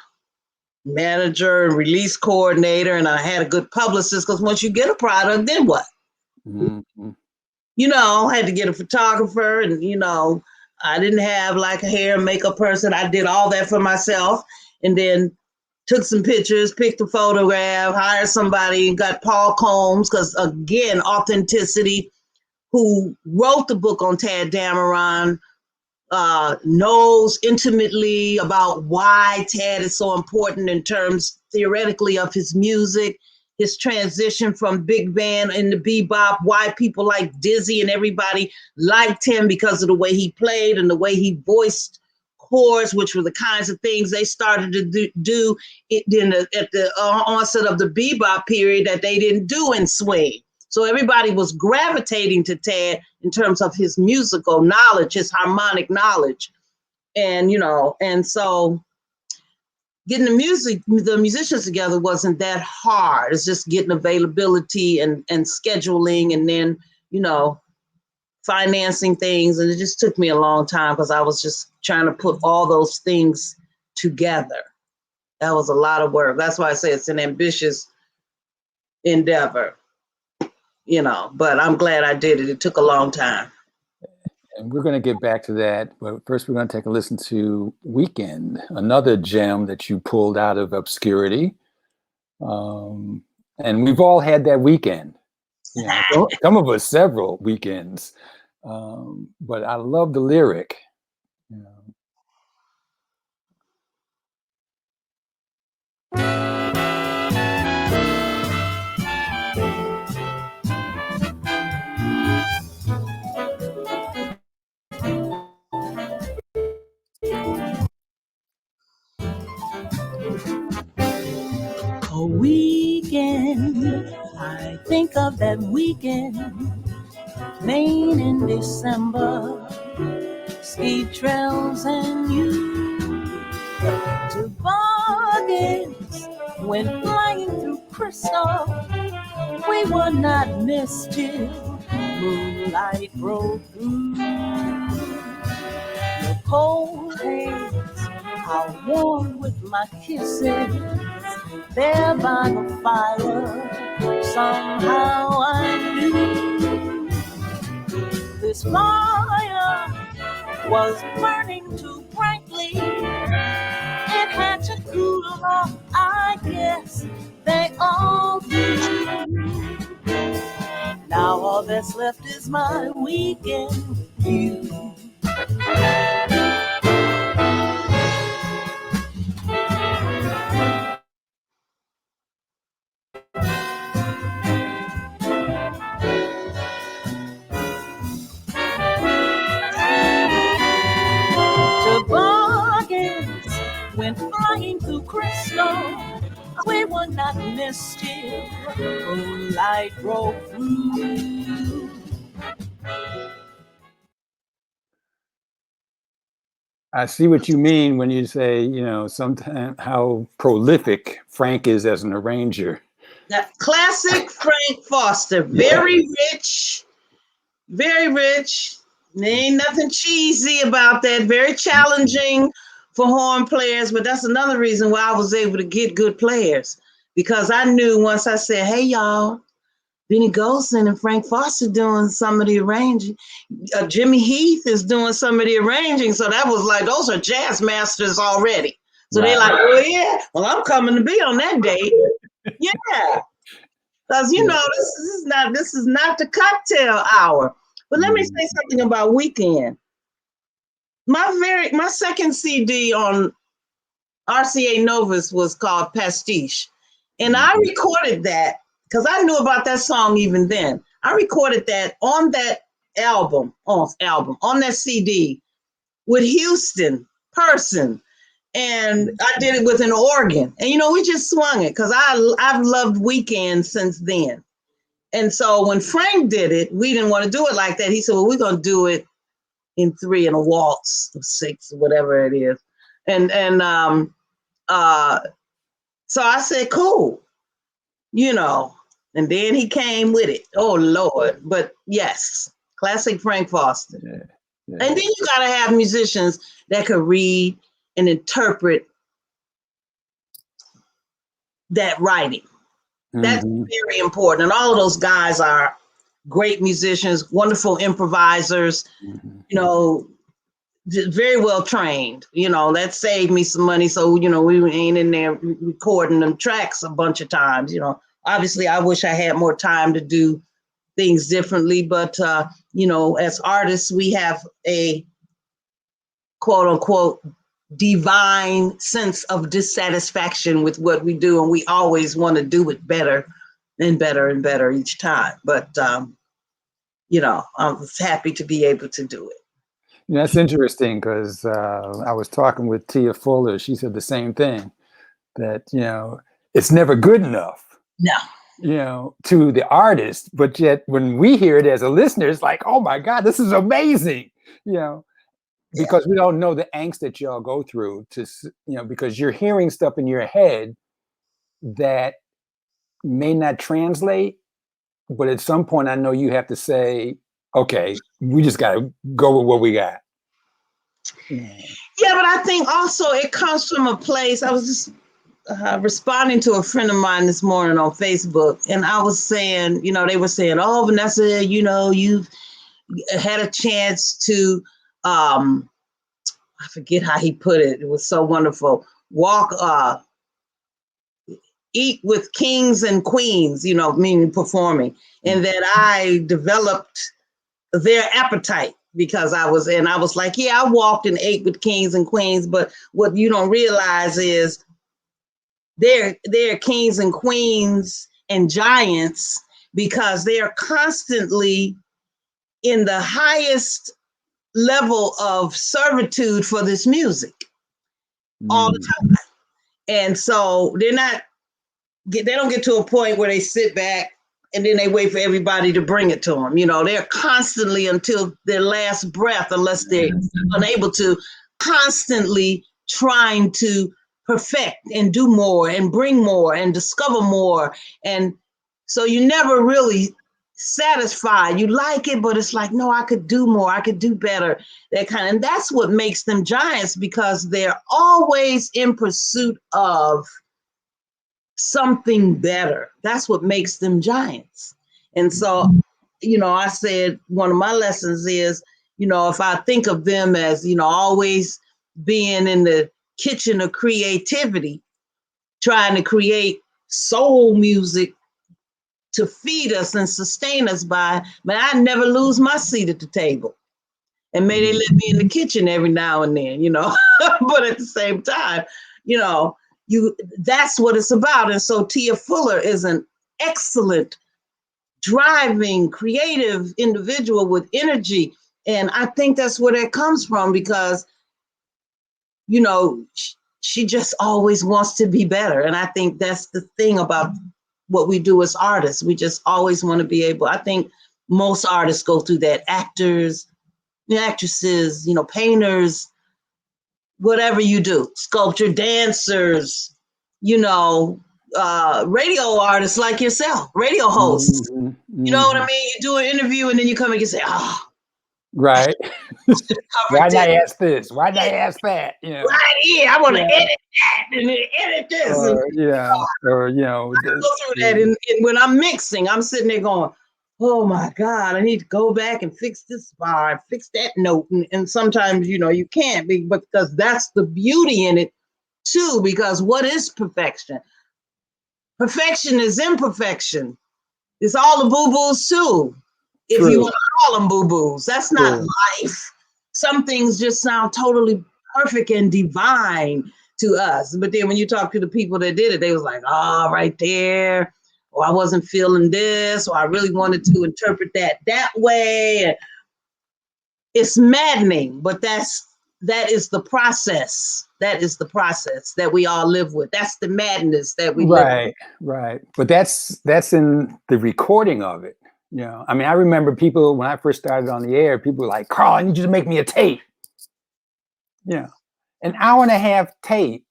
Speaker 4: manager and release coordinator. And I had a good publicist because once you get a product, then what? You know, I had to get a photographer and, you know, I didn't have like a hair and makeup person. I did all that for myself and then took some pictures, picked a photograph, hired somebody, got Paul Combs, because again, authenticity, who wrote the book on Tadd Dameron, knows intimately about why Tadd is so important in terms theoretically of his music, his transition from big band into bebop, why people like Dizzy and everybody liked him because of the way he played and the way he voiced chords, which were the kinds of things they started to do at the onset of the bebop period that they didn't do in swing. So everybody was gravitating to Tadd in terms of his musical knowledge, his harmonic knowledge. And, you know, and so getting the musicians together wasn't that hard. It's just getting availability and scheduling and then, you know, financing things. And it just took me a long time because I was just trying to put all those things together. That was a lot of work. That's why I say it's an ambitious endeavor, but I'm glad I did it. It took a long time.
Speaker 2: And we're going to get back to that. But first, we're going to take a listen to Weekend, another gem that you pulled out of obscurity. And we've all had that weekend. Some of us several weekends. But I love the lyric.
Speaker 1: A weekend, I think of that weekend, Maine in December, ski trails and you, toboggans went flying through crystal. We were not missed till moonlight broke through. Your cold hands I warmed with my kisses, there by the fire. Somehow I knew this fire was burning too brightly. It had to cool off, I guess they all do. Now all that's left is my weekend with you. Toboggans went flying through crystal. We were not missed till moonlight broke through.
Speaker 2: I see what you mean when you say, sometimes how prolific Frank is as an arranger.
Speaker 4: That classic Frank Foster, very rich, very rich. There ain't nothing cheesy about that. Very challenging for horn players, but that's another reason why I was able to get good players, because I knew once I said, "Hey, y'all, Benny Golson and Frank Foster doing some of the arranging. Jimmy Heath is doing some of the arranging." So that was like, those are jazz masters already. So they're like, "Oh yeah, well, I'm coming to be on that date." Yeah, because this is not the cocktail hour. But let me say something about Weekend. My second CD on RCA Novus was called Pastiche, and I recorded that because I knew about that song even then. I recorded that on that album, on that CD with Houston Person, and I did it with an organ. And we just swung it because I've loved Weekend since then. And so when Frank did it, we didn't want to do it like that. He said, "Well, we're going to do it in 3 in a waltz or 6, whatever it is." And so I said, "Cool," and then he came with it. Oh Lord. But yes, classic Frank Foster. Yeah. And then you got to have musicians that could read and interpret that writing. That's very important. And all of those guys are great musicians, wonderful improvisers, very well trained. That saved me some money. So, we ain't in there recording them tracks a bunch of times. Obviously I wish I had more time to do things differently, but as artists, we have a quote unquote divine sense of dissatisfaction with what we do, and we always want to do it better and better and better each time. But I was happy to be able to do it.
Speaker 2: That's interesting because I was talking with Tia Fuller. She said the same thing, that it's never good enough.
Speaker 4: No.
Speaker 2: To the artist, but yet when we hear it as a listener, it's like, oh my God, this is amazing. Because we don't know the angst that y'all go through because you're hearing stuff in your head that may not translate, but at some point I know you have to say, okay, we just got to go with what we got.
Speaker 4: Yeah, but I think also it comes from a place, I was just responding to a friend of mine this morning on Facebook, and I was saying, they were saying, "Oh, Vanessa, you've had a chance to, I forget how he put it. It was so wonderful. Eat with kings and queens, meaning performing, and that I developed their appetite." Because I was like, yeah, I walked and ate with kings and queens, but what you don't realize is they're kings and queens and giants because they are constantly in the highest level of servitude for this music all the time. And so they don't get to a point where they sit back and then they wait for everybody to bring it to them. They're constantly, until their last breath, unless they're unable to, constantly trying to perfect and do more and bring more and discover more. And so you never really satisfied. You like it, but it's like, no, I could do more. I could do better. And that's what makes them giants, because they're always in pursuit of something better. That's what makes them giants. And so, I said one of my lessons is, if I think of them as, always being in the kitchen of creativity, trying to create soul music to feed us and sustain us by, but I never lose my seat at the table. And may they let me in the kitchen every now and then, but at the same time, that's what it's about. And so Tia Fuller is an excellent, driving, creative individual with energy. And I think that's where that comes from, because, she just always wants to be better. And I think that's the thing about what we do as artists. We just always want to be able, I think most artists go through that. Actors, actresses, painters, whatever you do, sculpture, dancers, radio artists like yourself, radio hosts. You know what I mean? You do an interview and then you come and you say, oh.
Speaker 2: Right. Why not ask this? Why not ask that?
Speaker 4: Right here, I want to edit that and edit this.
Speaker 2: Or,
Speaker 4: I go through that. And when I'm mixing, I'm sitting there going, oh my God, I need to go back and fix this bar and fix that note. And sometimes, you can't be, but because that's the beauty in it too, because what is perfection? Perfection is imperfection. It's all the boo-boos too. If you want to call them boo-boos, that's not life. Some things just sound totally perfect and divine to us. But then when you talk to the people that did it, they was like, oh, right there. Or I wasn't feeling this, or I really wanted to interpret that way. It's maddening, but that is the process. That is the process that we all live with. That's the madness that we live with.
Speaker 2: Right. But that's in the recording of it. I mean, I remember people, when I first started on the air, people were like, Carl, I need you to make me a tape. An hour and a half tape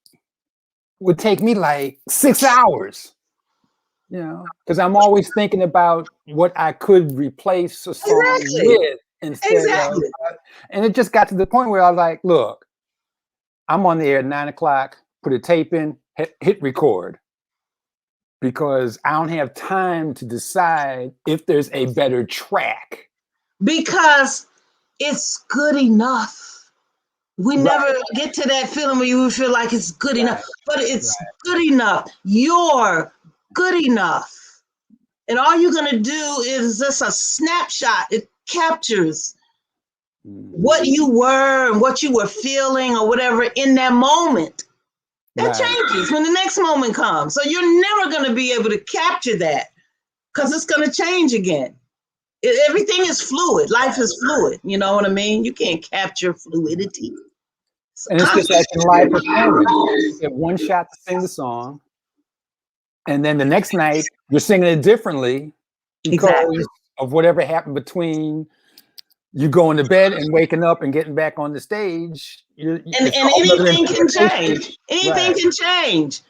Speaker 2: would take me like 6 hours. Because I'm always thinking about what I could replace a song with instead of, and it just got to the point where I was like, look, I'm on the air at 9 o'clock, put a tape in, hit record, because I don't have time to decide if there's a better track.
Speaker 4: Because it's good enough. We never get to that feeling where you feel like it's good enough, but it's good enough. You're good enough. And all you're going to do is just a snapshot. It captures what you were and what you were feeling or whatever in that moment. That changes when the next moment comes. So you're never going to be able to capture that, because it's going to change again. Everything is fluid. Life is fluid. You know what I mean? You can't capture fluidity.
Speaker 2: And it's just like in live performance. You get one shot to sing the song, and then the next night you're singing it differently because of whatever happened between you going to bed and waking up and getting back on the stage. And
Speaker 4: anything can change. Anything can change.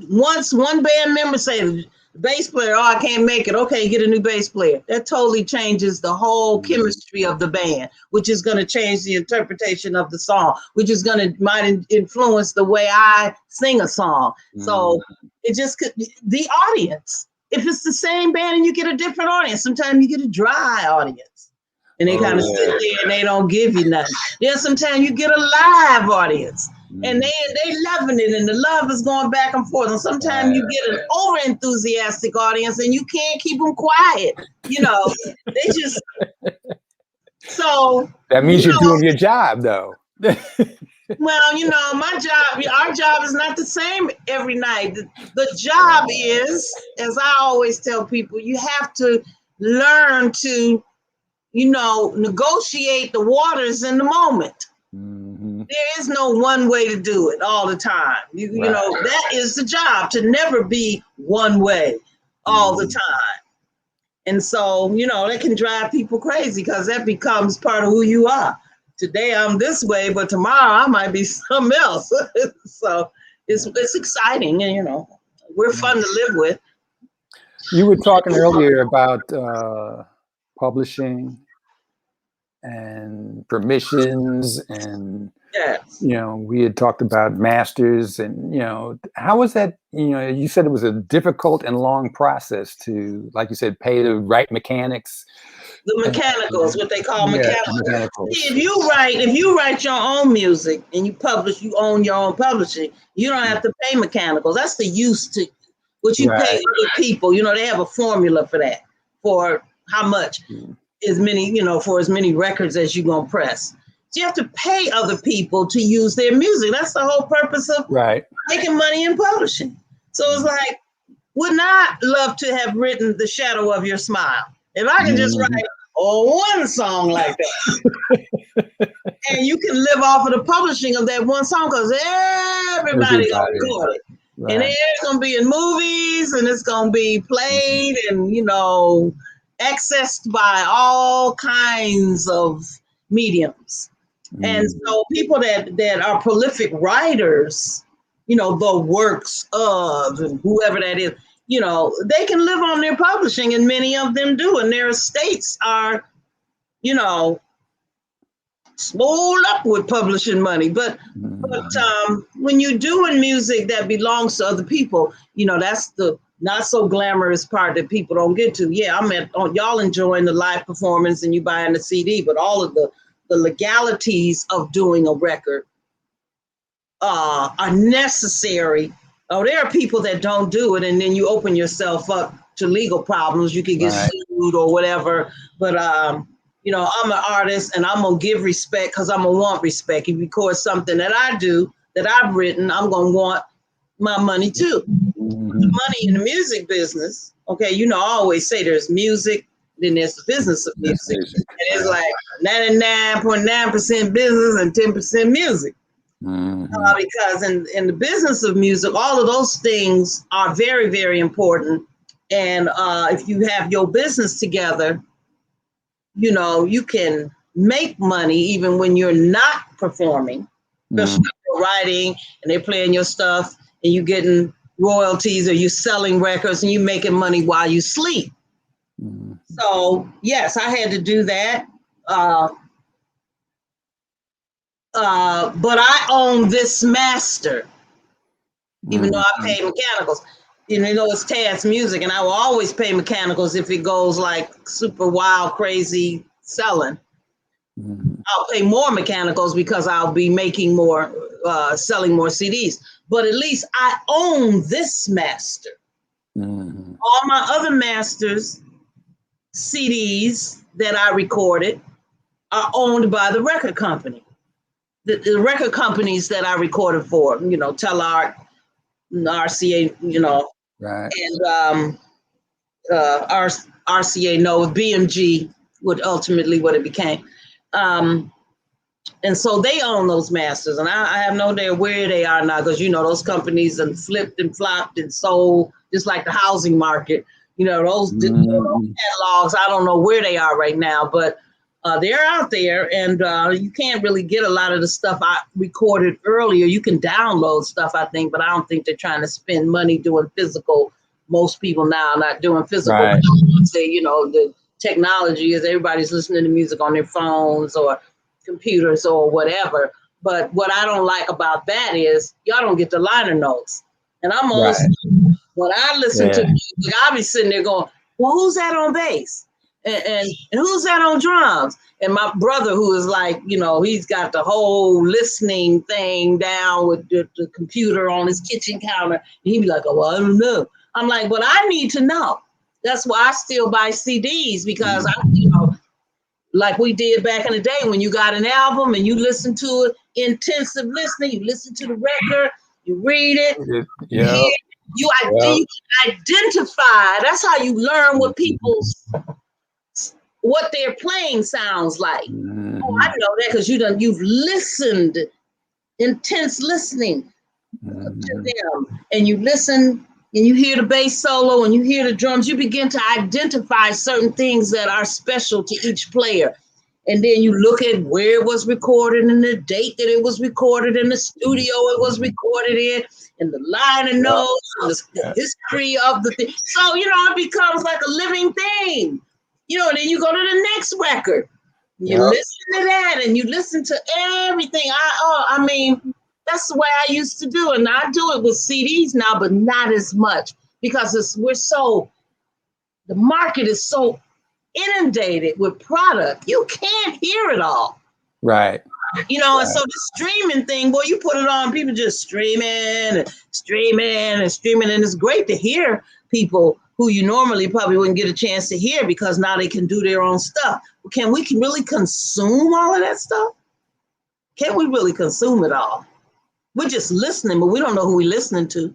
Speaker 4: Once one band member said, bass player, oh, I can't make it. Okay, get a new bass player. That totally changes the whole chemistry of the band, which is going to change the interpretation of the song, which is going to might influence the way I sing a song. So it just could, the audience. If it's the same band and you get a different audience, sometimes you get a dry audience and they kind of sit there and they don't give you nothing. Then sometimes you get a live audience and they loving it and the love is going back and forth. And sometimes you get an over enthusiastic audience and you can't keep them quiet. You know, they just, so.
Speaker 2: That means you're doing your job though.
Speaker 4: Well, you know, our job is not the same every night. The job is, as I always tell people, you have to learn to, you know, negotiate the waters in the moment. There is no one way to do it all the time. You know, that is the job, to never be one way all the time. And so, you know, that can drive people crazy because that becomes part of who you are. Today I'm this way, but tomorrow I might be something else. So it's exciting, and you know, we're fun to live with.
Speaker 2: You were talking earlier about publishing and permissions, and you know, we had talked about masters, and you know, how was that? You know, you said it was a difficult and long process to, like you said, pay the right mechanics.
Speaker 4: The mechanicals, what they call mechanicals. See, if you write your own music and you publish, you own your own publishing, you don't have to pay mechanicals. That's the use to what you pay other people. You know, they have a formula for that, for how much, as many, you know, for as many records as you're gonna press. So you have to pay other people to use their music. That's the whole purpose of making money in publishing. So it's like, wouldn't I love to have written The Shadow of Your Smile? If I can just write one song like that, and you can live off of the publishing of that one song, because everybody gonna record it, and it's gonna be in movies, and it's gonna be played, and you know, accessed by all kinds of mediums. And so people that are prolific writers, you know, the works of, and whoever that is, you know, they can live on their publishing, and many of them do, and their estates are, you know, swole up with publishing money. But when you're doing music that belongs to other people, you know, that's the not so glamorous part that people don't get to. Yeah, y'all enjoying the live performance and you buying the CD, but all of the legalities of doing a record are necessary. Oh, there are people that don't do it, and then you open yourself up to legal problems. You could get sued or whatever. But you know, I'm an artist, and I'm gonna give respect because I'm gonna want respect. If you record something that I do, that I've written, I'm gonna want my money too. The money in the music business. Okay, you know, I always say there's music, then there's the business of music, and it's like 99.9% business and 10% music. Because in the business of music, all of those things are very, very important. And if you have your business together, you know, you can make money even when you're not performing. Especially if you're writing and they're playing your stuff and you're getting royalties, or you're selling records and you're making money while you sleep. So, yes, I had to do that. But I own this master, even though I pay mechanicals. You know, it's Tadd's music, and I will always pay mechanicals if it goes like super wild, crazy selling. I'll pay more mechanicals because I'll be making more, selling more CDs. But at least I own this master. All my other masters, CDs that I recorded, are owned by the record company. The record companies that I recorded for, you know, Telart, RCA, you know, and RCA, no, BMG would ultimately what it became. And so they own those masters, and I have no idea where they are now, because, you know, those companies and flipped and flopped and sold, just like the housing market. You know, those catalogs, I don't know where they are right now, but they're out there, and you can't really get a lot of the stuff I recorded earlier. You can download stuff, I think, but I don't think they're trying to spend money doing physical most people now not doing physical.
Speaker 2: Right.
Speaker 4: Say, you know, the technology is everybody's listening to music on their phones or computers or whatever. But what I don't like about that is y'all don't get the liner notes. And I'm old
Speaker 2: Right.
Speaker 4: school. When I listen to
Speaker 2: Yeah.
Speaker 4: music, I'll be sitting there going, well, who's that on bass? And who's that on drums? And my brother, who is like, you know, he's got the whole listening thing down with the computer on his kitchen counter. He'd be like, oh, well, I don't know. I'm like, but I need to know. That's why I still buy CDs because I, you know, like we did back in the day when you got an album and you listen to it, intensive listening, you listen to the record, you read it, you
Speaker 2: Yeah.
Speaker 4: hear, you identify. That's how you learn what what they're playing sounds like.
Speaker 2: Mm-hmm.
Speaker 4: Oh, I know that because you've listened, intense listening to them, and you listen and you hear the bass solo and you hear the drums, you begin to identify certain things that are special to each player. And then you look at where it was recorded and the date that it was recorded in the studio it was recorded in, and the liner notes, and the history of the thing. So, you know, it becomes like a living thing. You know, then you go to the next record. You listen to that and you listen to everything. I mean, that's the way I used to do it. And I do it with CDs now, but not as much because the market is so inundated with product. You can't hear it all.
Speaker 2: Right.
Speaker 4: You know, and so the streaming thing, boy, you put it on, people just streaming and streaming and streaming. And it's great to hear people who you normally probably wouldn't get a chance to hear because now they can do their own stuff. Can we really consume all of that stuff? Can we really consume it all? We're just listening, but we don't know who we're listening to.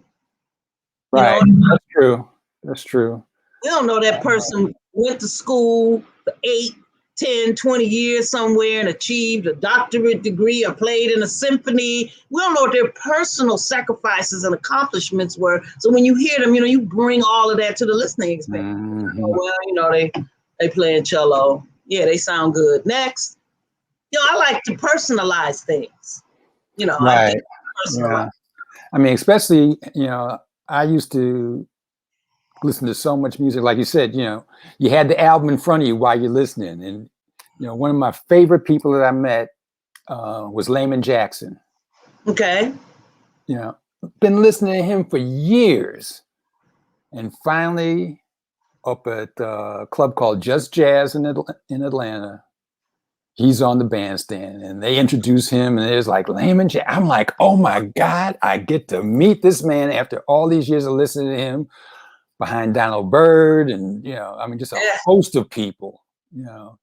Speaker 2: Right.
Speaker 4: You know?
Speaker 2: That's true. That's true.
Speaker 4: We don't know that person went to school for 8, 10, 20 years somewhere and achieved a doctorate degree or played in a symphony. We don't know what their personal sacrifices and accomplishments were. So when you hear them, you know, you bring all of that to the listening experience.
Speaker 2: Mm-hmm.
Speaker 4: Well, you know, they playing cello. Yeah, they sound good. Next. You know, I like to personalize things. You know,
Speaker 2: Right.
Speaker 4: personalize.
Speaker 2: I mean, especially, you know, I used to listen to so much music. Like you said, you know, you had the album in front of you while you're listening. And, you know, one of my favorite people that I met was Layman Jackson.
Speaker 4: Okay.
Speaker 2: You know, been listening to him for years. And finally, up at a club called Just Jazz in Atlanta, he's on the bandstand and they introduce him and it's like Layman Jackson. I'm like, oh my God, I get to meet this man after all these years of listening to him behind Donald Byrd and, you know, I mean, just a host of people, you know.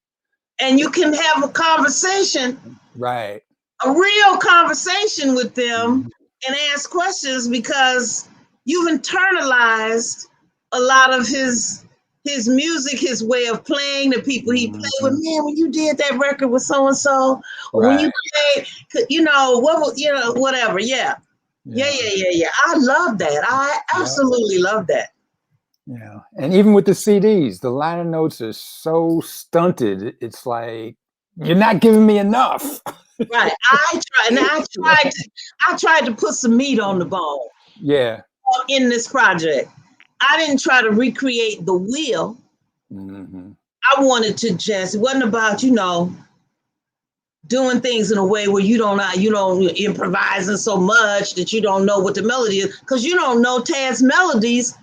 Speaker 4: And you can have a conversation.
Speaker 2: Right.
Speaker 4: A real conversation with them and ask questions because you've internalized a lot of his music, his way of playing, the people he played with. Man, when you did that record with so and so, or when you played, you know, whatever. Yeah. I love that. I absolutely love that.
Speaker 2: Yeah, and even with the CDs, the liner notes are so stunted. It's like you're not giving me enough.
Speaker 4: Right. I tried to put some meat on the bone.
Speaker 2: Yeah.
Speaker 4: In this project, I didn't try to recreate the wheel. I wanted to it wasn't about, you know, doing things in a way where you don't improvising so much that you don't know what the melody is, because you don't know Tadd's melodies,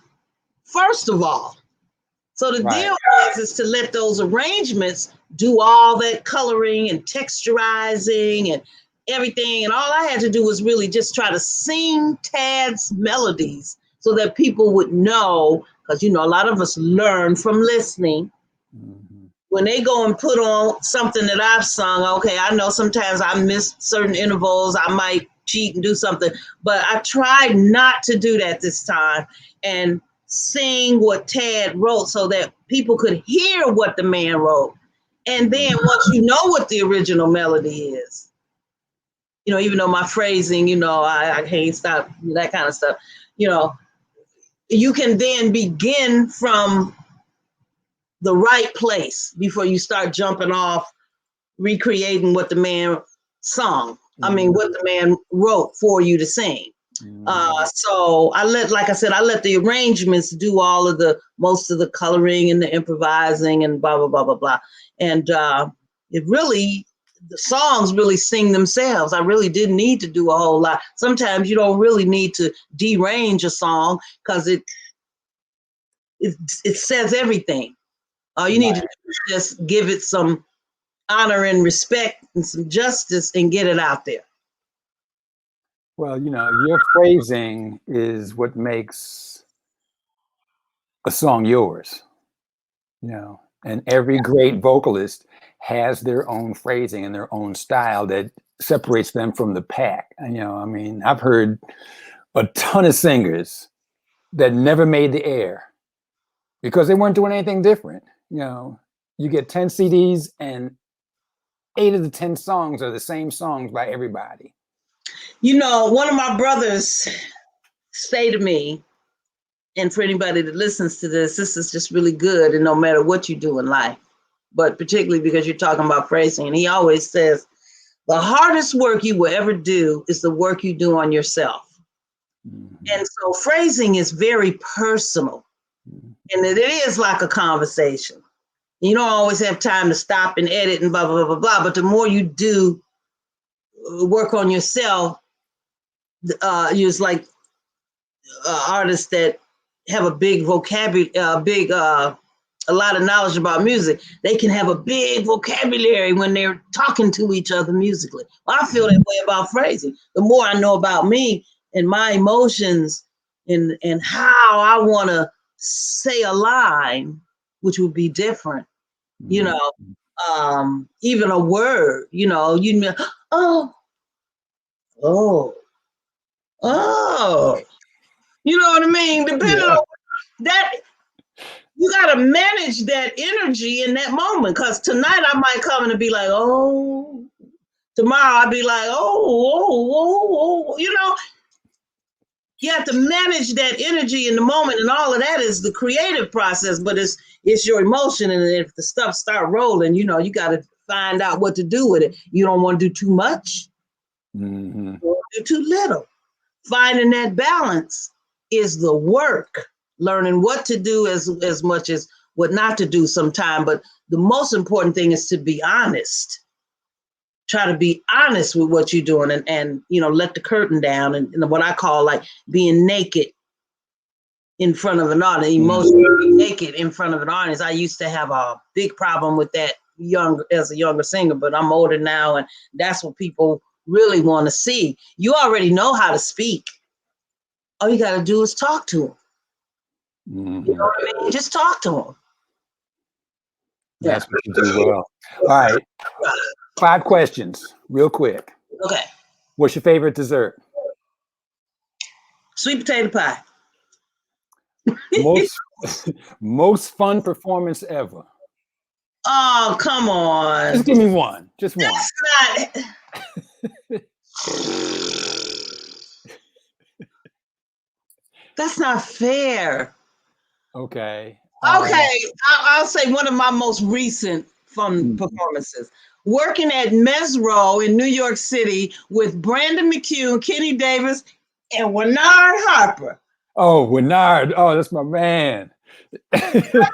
Speaker 4: first of all. So the deal is to let those arrangements do all that coloring and texturizing and everything. And all I had to do was really just try to sing Tadd's melodies so that people would know, because, you know, a lot of us learn from listening. When they go and put on something that I've sung, okay, I know sometimes I miss certain intervals. I might cheat and do something, but I tried not to do that this time and sing what Tadd wrote so that people could hear what the man wrote. And then once you know what the original melody is, you know, even though my phrasing, you know, I can't stop, that kind of stuff, you know, you can then begin from the right place before you start jumping off, recreating what the man sung. I mean, what the man wrote for you to sing. So like I said, I let the arrangements do most of the coloring and the improvising and blah, blah, blah, blah, blah. And the songs really sing themselves. I really didn't need to do a whole lot. Sometimes you don't really need to derange a song because it says everything. All you need to do is just give it some honor and respect and some justice and get it out there.
Speaker 2: Well, your phrasing is what makes a song yours, and every great vocalist has their own phrasing and their own style that separates them from the pack. And, I've heard a ton of singers that never made the air because they weren't doing anything different. You get 10 CDs and 8 of the 10 songs are the same songs by everybody.
Speaker 4: One of my brothers say to me, and for anybody that listens to this is just really good, and no matter what you do in life, but particularly because you're talking about phrasing, and he always says, the hardest work you will ever do is the work you do on yourself. Mm-hmm. And so phrasing is very personal, and it is like a conversation. You don't always have time to stop and edit and blah, blah, blah, blah, blah, but the more you do work on yourself, you're like artists that have a big vocabulary, a lot of knowledge about music. They can have a big vocabulary when they're talking to each other musically. Well, I feel that way about phrasing. The more I know about me and my emotions and how I want to say a line, which would be different, even a word, oh, you know what I mean? Depending on that, you got to manage that energy in that moment. Because tonight I might come in and be like, oh, tomorrow I'll be like, oh. You have to manage that energy in the moment, and all of that is the creative process, but it's your emotion. And if the stuff start rolling, you got to find out what to do with it. You don't want to do too much. Mm-hmm. You don't want to do too little. Finding that balance is the work. Learning what to do as much as what not to do sometime. But the most important thing is to be honest. Try to be honest with what you're doing and let the curtain down and what I call like being naked in front of an audience, emotionally naked in front of an audience. I used to have a big problem with that as a younger singer, but I'm older now, and that's what people really want to see. You already know how to speak. All you got to do is talk to them. Mm-hmm. You know what I mean? Just talk to them.
Speaker 2: That's what you do well. All right. 5 questions, real quick.
Speaker 4: Okay.
Speaker 2: What's your favorite dessert?
Speaker 4: Sweet potato pie.
Speaker 2: Most fun performance ever.
Speaker 4: Oh, come on.
Speaker 2: Just give me one. Just one.
Speaker 4: That's not fair.
Speaker 2: Okay.
Speaker 4: I'll say one of my most recent fun performances. Working at Mesro in New York City with Brandon McHugh, Kenny Davis, and Winnard Harper.
Speaker 2: Oh, Winnard. Oh, that's my man.
Speaker 4: I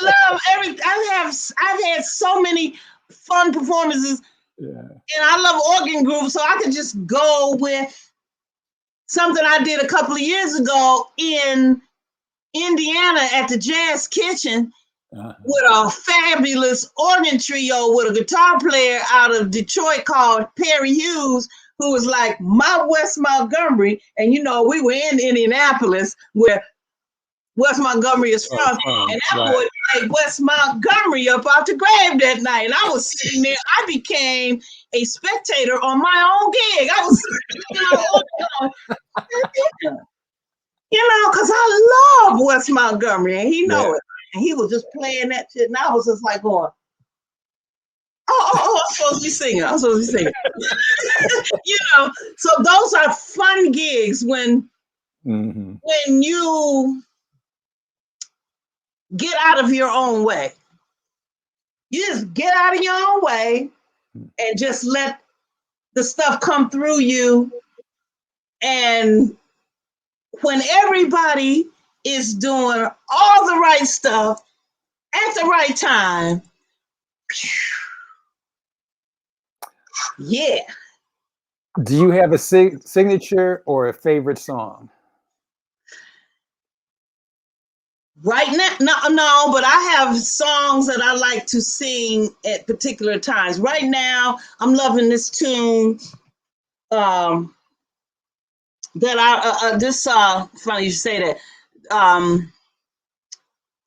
Speaker 4: love I've had so many fun performances. Yeah. And I love organ groups, so I could just go with something I did a couple of years ago in Indiana at the Jazz Kitchen with a fabulous organ trio with a guitar player out of Detroit called Perry Hughes, who was like my Wes Montgomery. And we were in Indianapolis where Wes Montgomery is from. And that boy played Wes Montgomery up out the grave that night. And I was sitting there. I became a spectator on my own gig. I was because I love Wes Montgomery, and he know it. And he was just playing that shit, and I was just like going, I'm supposed to be singing. So those are fun gigs when you get out of your own way. You just get out of your own way and just let the stuff come through you And when everybody is doing all the right stuff at the right time, yeah.
Speaker 2: Do you have a signature or a favorite song?
Speaker 4: Right now, no, but I have songs that I like to sing at particular times. Right now, I'm loving this tune that funny you say that,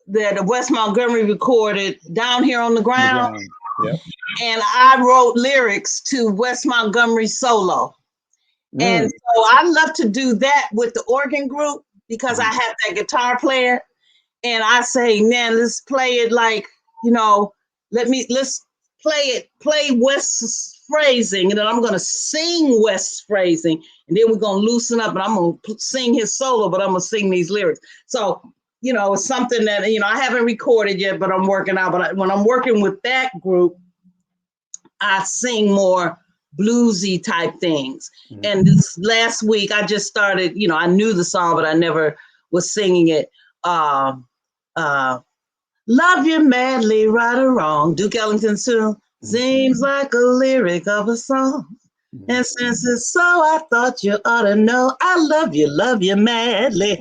Speaker 4: that Wes Montgomery recorded, Down Here on the Ground.
Speaker 2: Yep.
Speaker 4: And I wrote lyrics to Wes Montgomery's solo. And so I love to do that with the organ group because I have that guitar player. And I say, man, let's play it like, let's play West's phrasing. And then I'm going to sing West's phrasing. And then we're going to loosen up and I'm going to sing his solo, but I'm going to sing these lyrics. So, it's something that, I haven't recorded yet, but I'm working out. But when I'm working with that group, I sing more bluesy type things. And this last week, I just started, I knew the song, but I never was singing it. Love you madly, right or wrong. Duke Ellington's tune seems like a lyric of a song. And since it's so, I thought you ought to know I love you madly.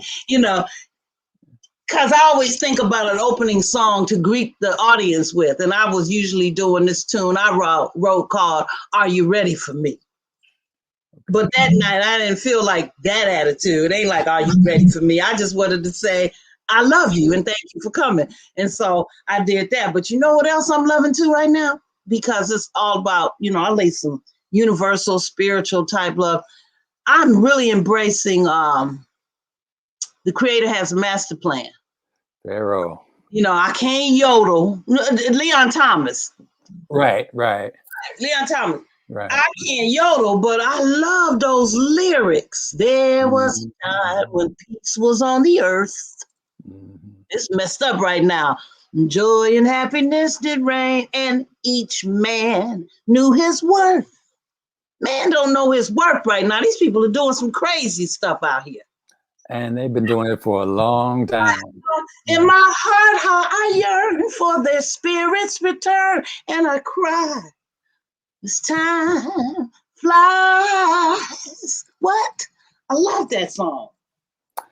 Speaker 4: Because I always think about an opening song to greet the audience with. And I was usually doing this tune I wrote called Are You Ready for Me? But that night, I didn't feel like that attitude. It ain't like, are you ready for me? I just wanted to say, I love you and thank you for coming. And so I did that. But you know what else I'm loving too right now? Because it's all about, I lay some universal spiritual type love. I'm really embracing the Creator has a master plan.
Speaker 2: Pharaoh.
Speaker 4: I can't yodel. Leon Thomas.
Speaker 2: Right.
Speaker 4: Leon Thomas.
Speaker 2: Right.
Speaker 4: I can't yodel, but I love those lyrics. There was a time when peace was on the earth. It's messed up right now. Joy and happiness did reign, and each man knew his worth. Man don't know his worth right now. These people are doing some crazy stuff out here.
Speaker 2: And they've been doing it for a long time.
Speaker 4: In my heart, how I yearn for their spirits' return, and I cry. This time flies. What? I love that song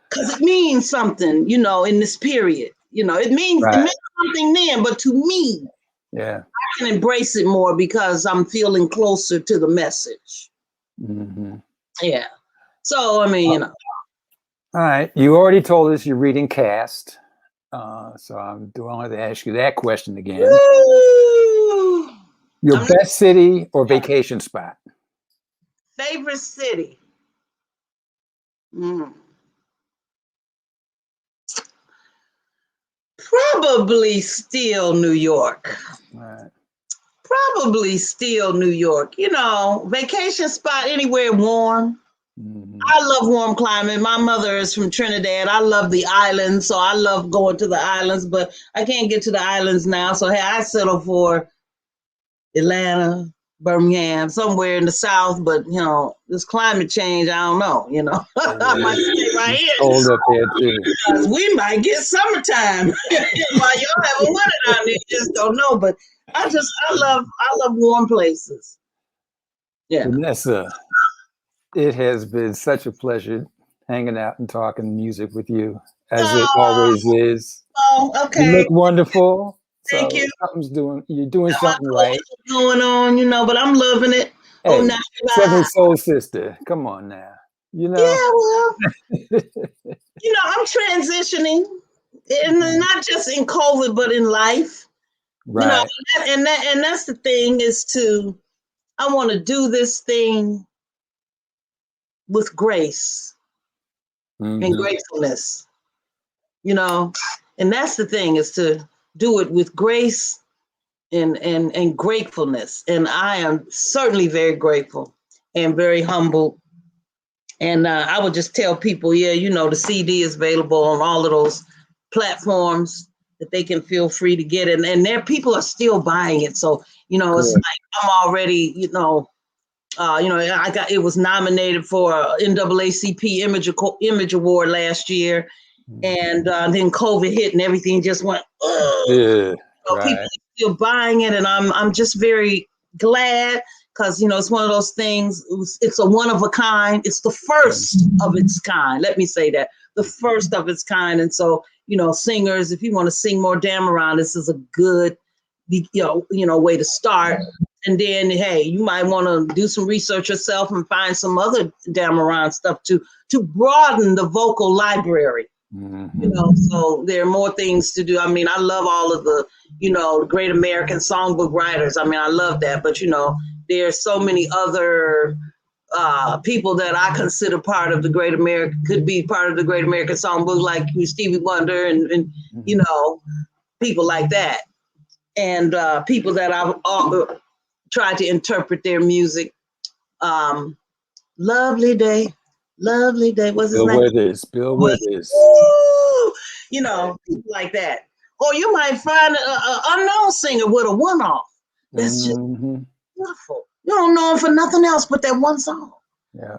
Speaker 4: because it means something, in this period. It means something then, but to me, I can embrace it more because I'm feeling closer to the message. Yeah. So,
Speaker 2: All right. You already told us you're reading Cast. So I'm going to ask you that question again.
Speaker 4: Woo!
Speaker 2: Your best city or vacation spot?
Speaker 4: Favorite city? Probably still New York.
Speaker 2: Right.
Speaker 4: Probably still New York. Vacation spot anywhere warm. I love warm climate. My mother is from Trinidad. I love the islands, so I love going to the islands, but I can't get to the islands now. So hey, I settle for Atlanta, Birmingham, somewhere in the South. But this climate change, I don't know. I might stay right here.
Speaker 2: Cold up there too.
Speaker 4: Because we might get summertime while y'all have a winter down there. You just don't know. But I love warm places. Yeah.
Speaker 2: Vanessa, it has been such a pleasure hanging out and talking music with you, as it always is.
Speaker 4: Oh, okay.
Speaker 2: You look wonderful.
Speaker 4: Thank you.
Speaker 2: You're doing something right.
Speaker 4: Going on, but I'm loving it.
Speaker 2: Hey, Southern Soul Sister, come on now.
Speaker 4: Yeah, well, I'm transitioning, and not just in COVID, but in life.
Speaker 2: Right.
Speaker 4: And that's the thing I want to do this thing with grace and gratefulness, and that's the thing is to do it with grace and gratefulness. And I am certainly very grateful and very humble. And I would just tell people, the CD is available on all of those platforms that they can feel free to get it. And there people are still buying it. So, it's like I'm already, it was nominated for NAACP Image Award last year, and then COVID hit and everything just went.
Speaker 2: Yeah,
Speaker 4: People
Speaker 2: right.
Speaker 4: are still buying it, and I'm just very glad because it's one of those things. It's a one of a kind. It's the first of its kind. Let me say that, the first of its kind. And so singers, if you want to sing more Dameron, this is a good way to start. And then, hey, you might want to do some research yourself and find some other Dameron stuff to broaden the vocal library. So there are more things to do. I mean, I love all of the, great American songbook writers. I mean, I love that. But, there are so many other people that I consider part of the Great American, could be part of the Great American Songbook, like Stevie Wonder and people like that. And people that I've tried to interpret their music. Lovely Day. What's his name?
Speaker 2: Bill Withers.
Speaker 4: People like that. Or you might find an unknown singer with a one-off. That's just beautiful. You don't know him for nothing else but that one song.
Speaker 2: Yeah.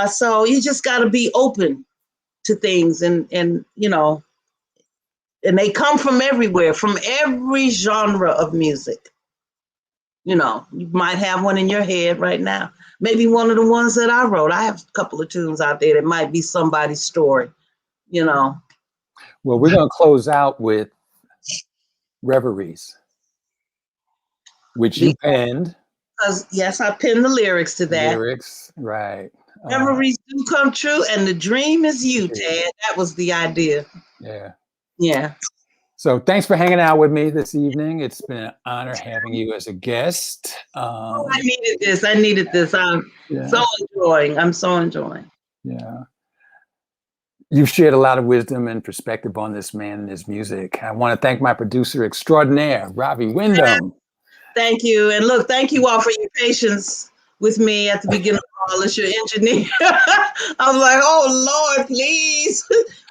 Speaker 4: So you just got to be open to things, and and they come from everywhere, from every genre of music. You might have one in your head right now. Maybe one of the ones that I wrote. I have a couple of tunes out there that might be somebody's story. Well,
Speaker 2: we're going to close out with Reveries, which you penned.
Speaker 4: Yes, I penned the lyrics to that.
Speaker 2: Lyrics, right.
Speaker 4: Reveries do come true, and the dream is you, Tadd. That was the idea.
Speaker 2: Yeah.
Speaker 4: Yeah.
Speaker 2: So thanks for hanging out with me this evening. It's been an honor having you as a guest.
Speaker 4: I needed this. I'm so enjoying.
Speaker 2: Yeah. You've shared a lot of wisdom and perspective on this man and his music. I want to thank my producer extraordinaire, Robbie Wyndham.
Speaker 4: Thank you. And look, thank you all for your patience with me at the beginning of all as your engineer. I was like, oh Lord, please.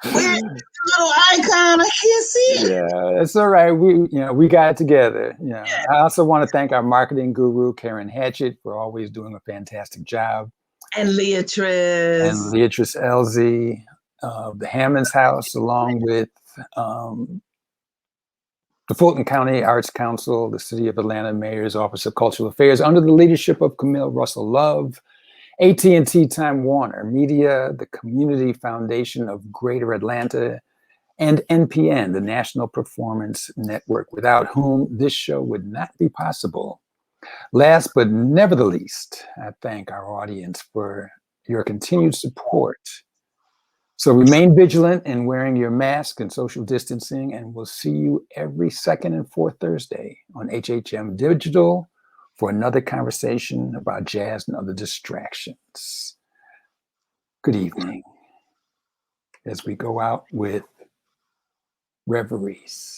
Speaker 4: Where's the little icon? I can't see it.
Speaker 2: Yeah, it's all right. We got it together. Yeah. I also want to thank our marketing guru, Karen Hatchett, for always doing a fantastic job.
Speaker 4: And Leatrice.
Speaker 2: Elzie, the Hammond's House, along with the Fulton County Arts Council, the City of Atlanta Mayor's Office of Cultural Affairs, under the leadership of Camille Russell Love, AT&T Time Warner Media, the Community Foundation of Greater Atlanta, and NPN, the National Performance Network, without whom this show would not be possible. Last but never the least, I thank our audience for your continued support. So remain vigilant in wearing your mask and social distancing, and we'll see you every second and fourth Thursday on HHM Digital for another conversation about jazz and other distractions. Good evening, as we go out with Reveries.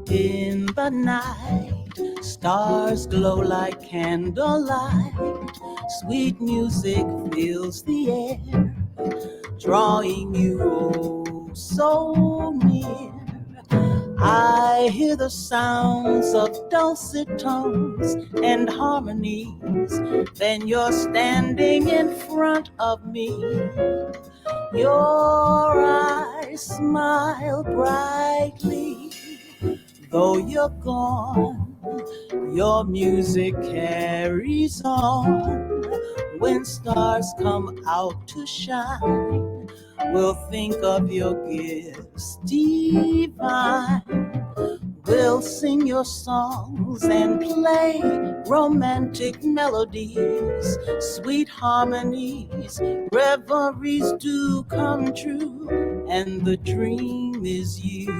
Speaker 1: In the night, stars glow like candlelight. Sweet music fills the air, drawing you oh so near. I hear the sounds of dulcet tones and harmonies. Then you're standing in front of me. Your eyes smile brightly. Though you're gone, your music carries on. When stars come out to shine, we'll think of your gifts divine. We'll sing your songs and play romantic melodies, sweet harmonies. Reveries do come true, and the dream is you.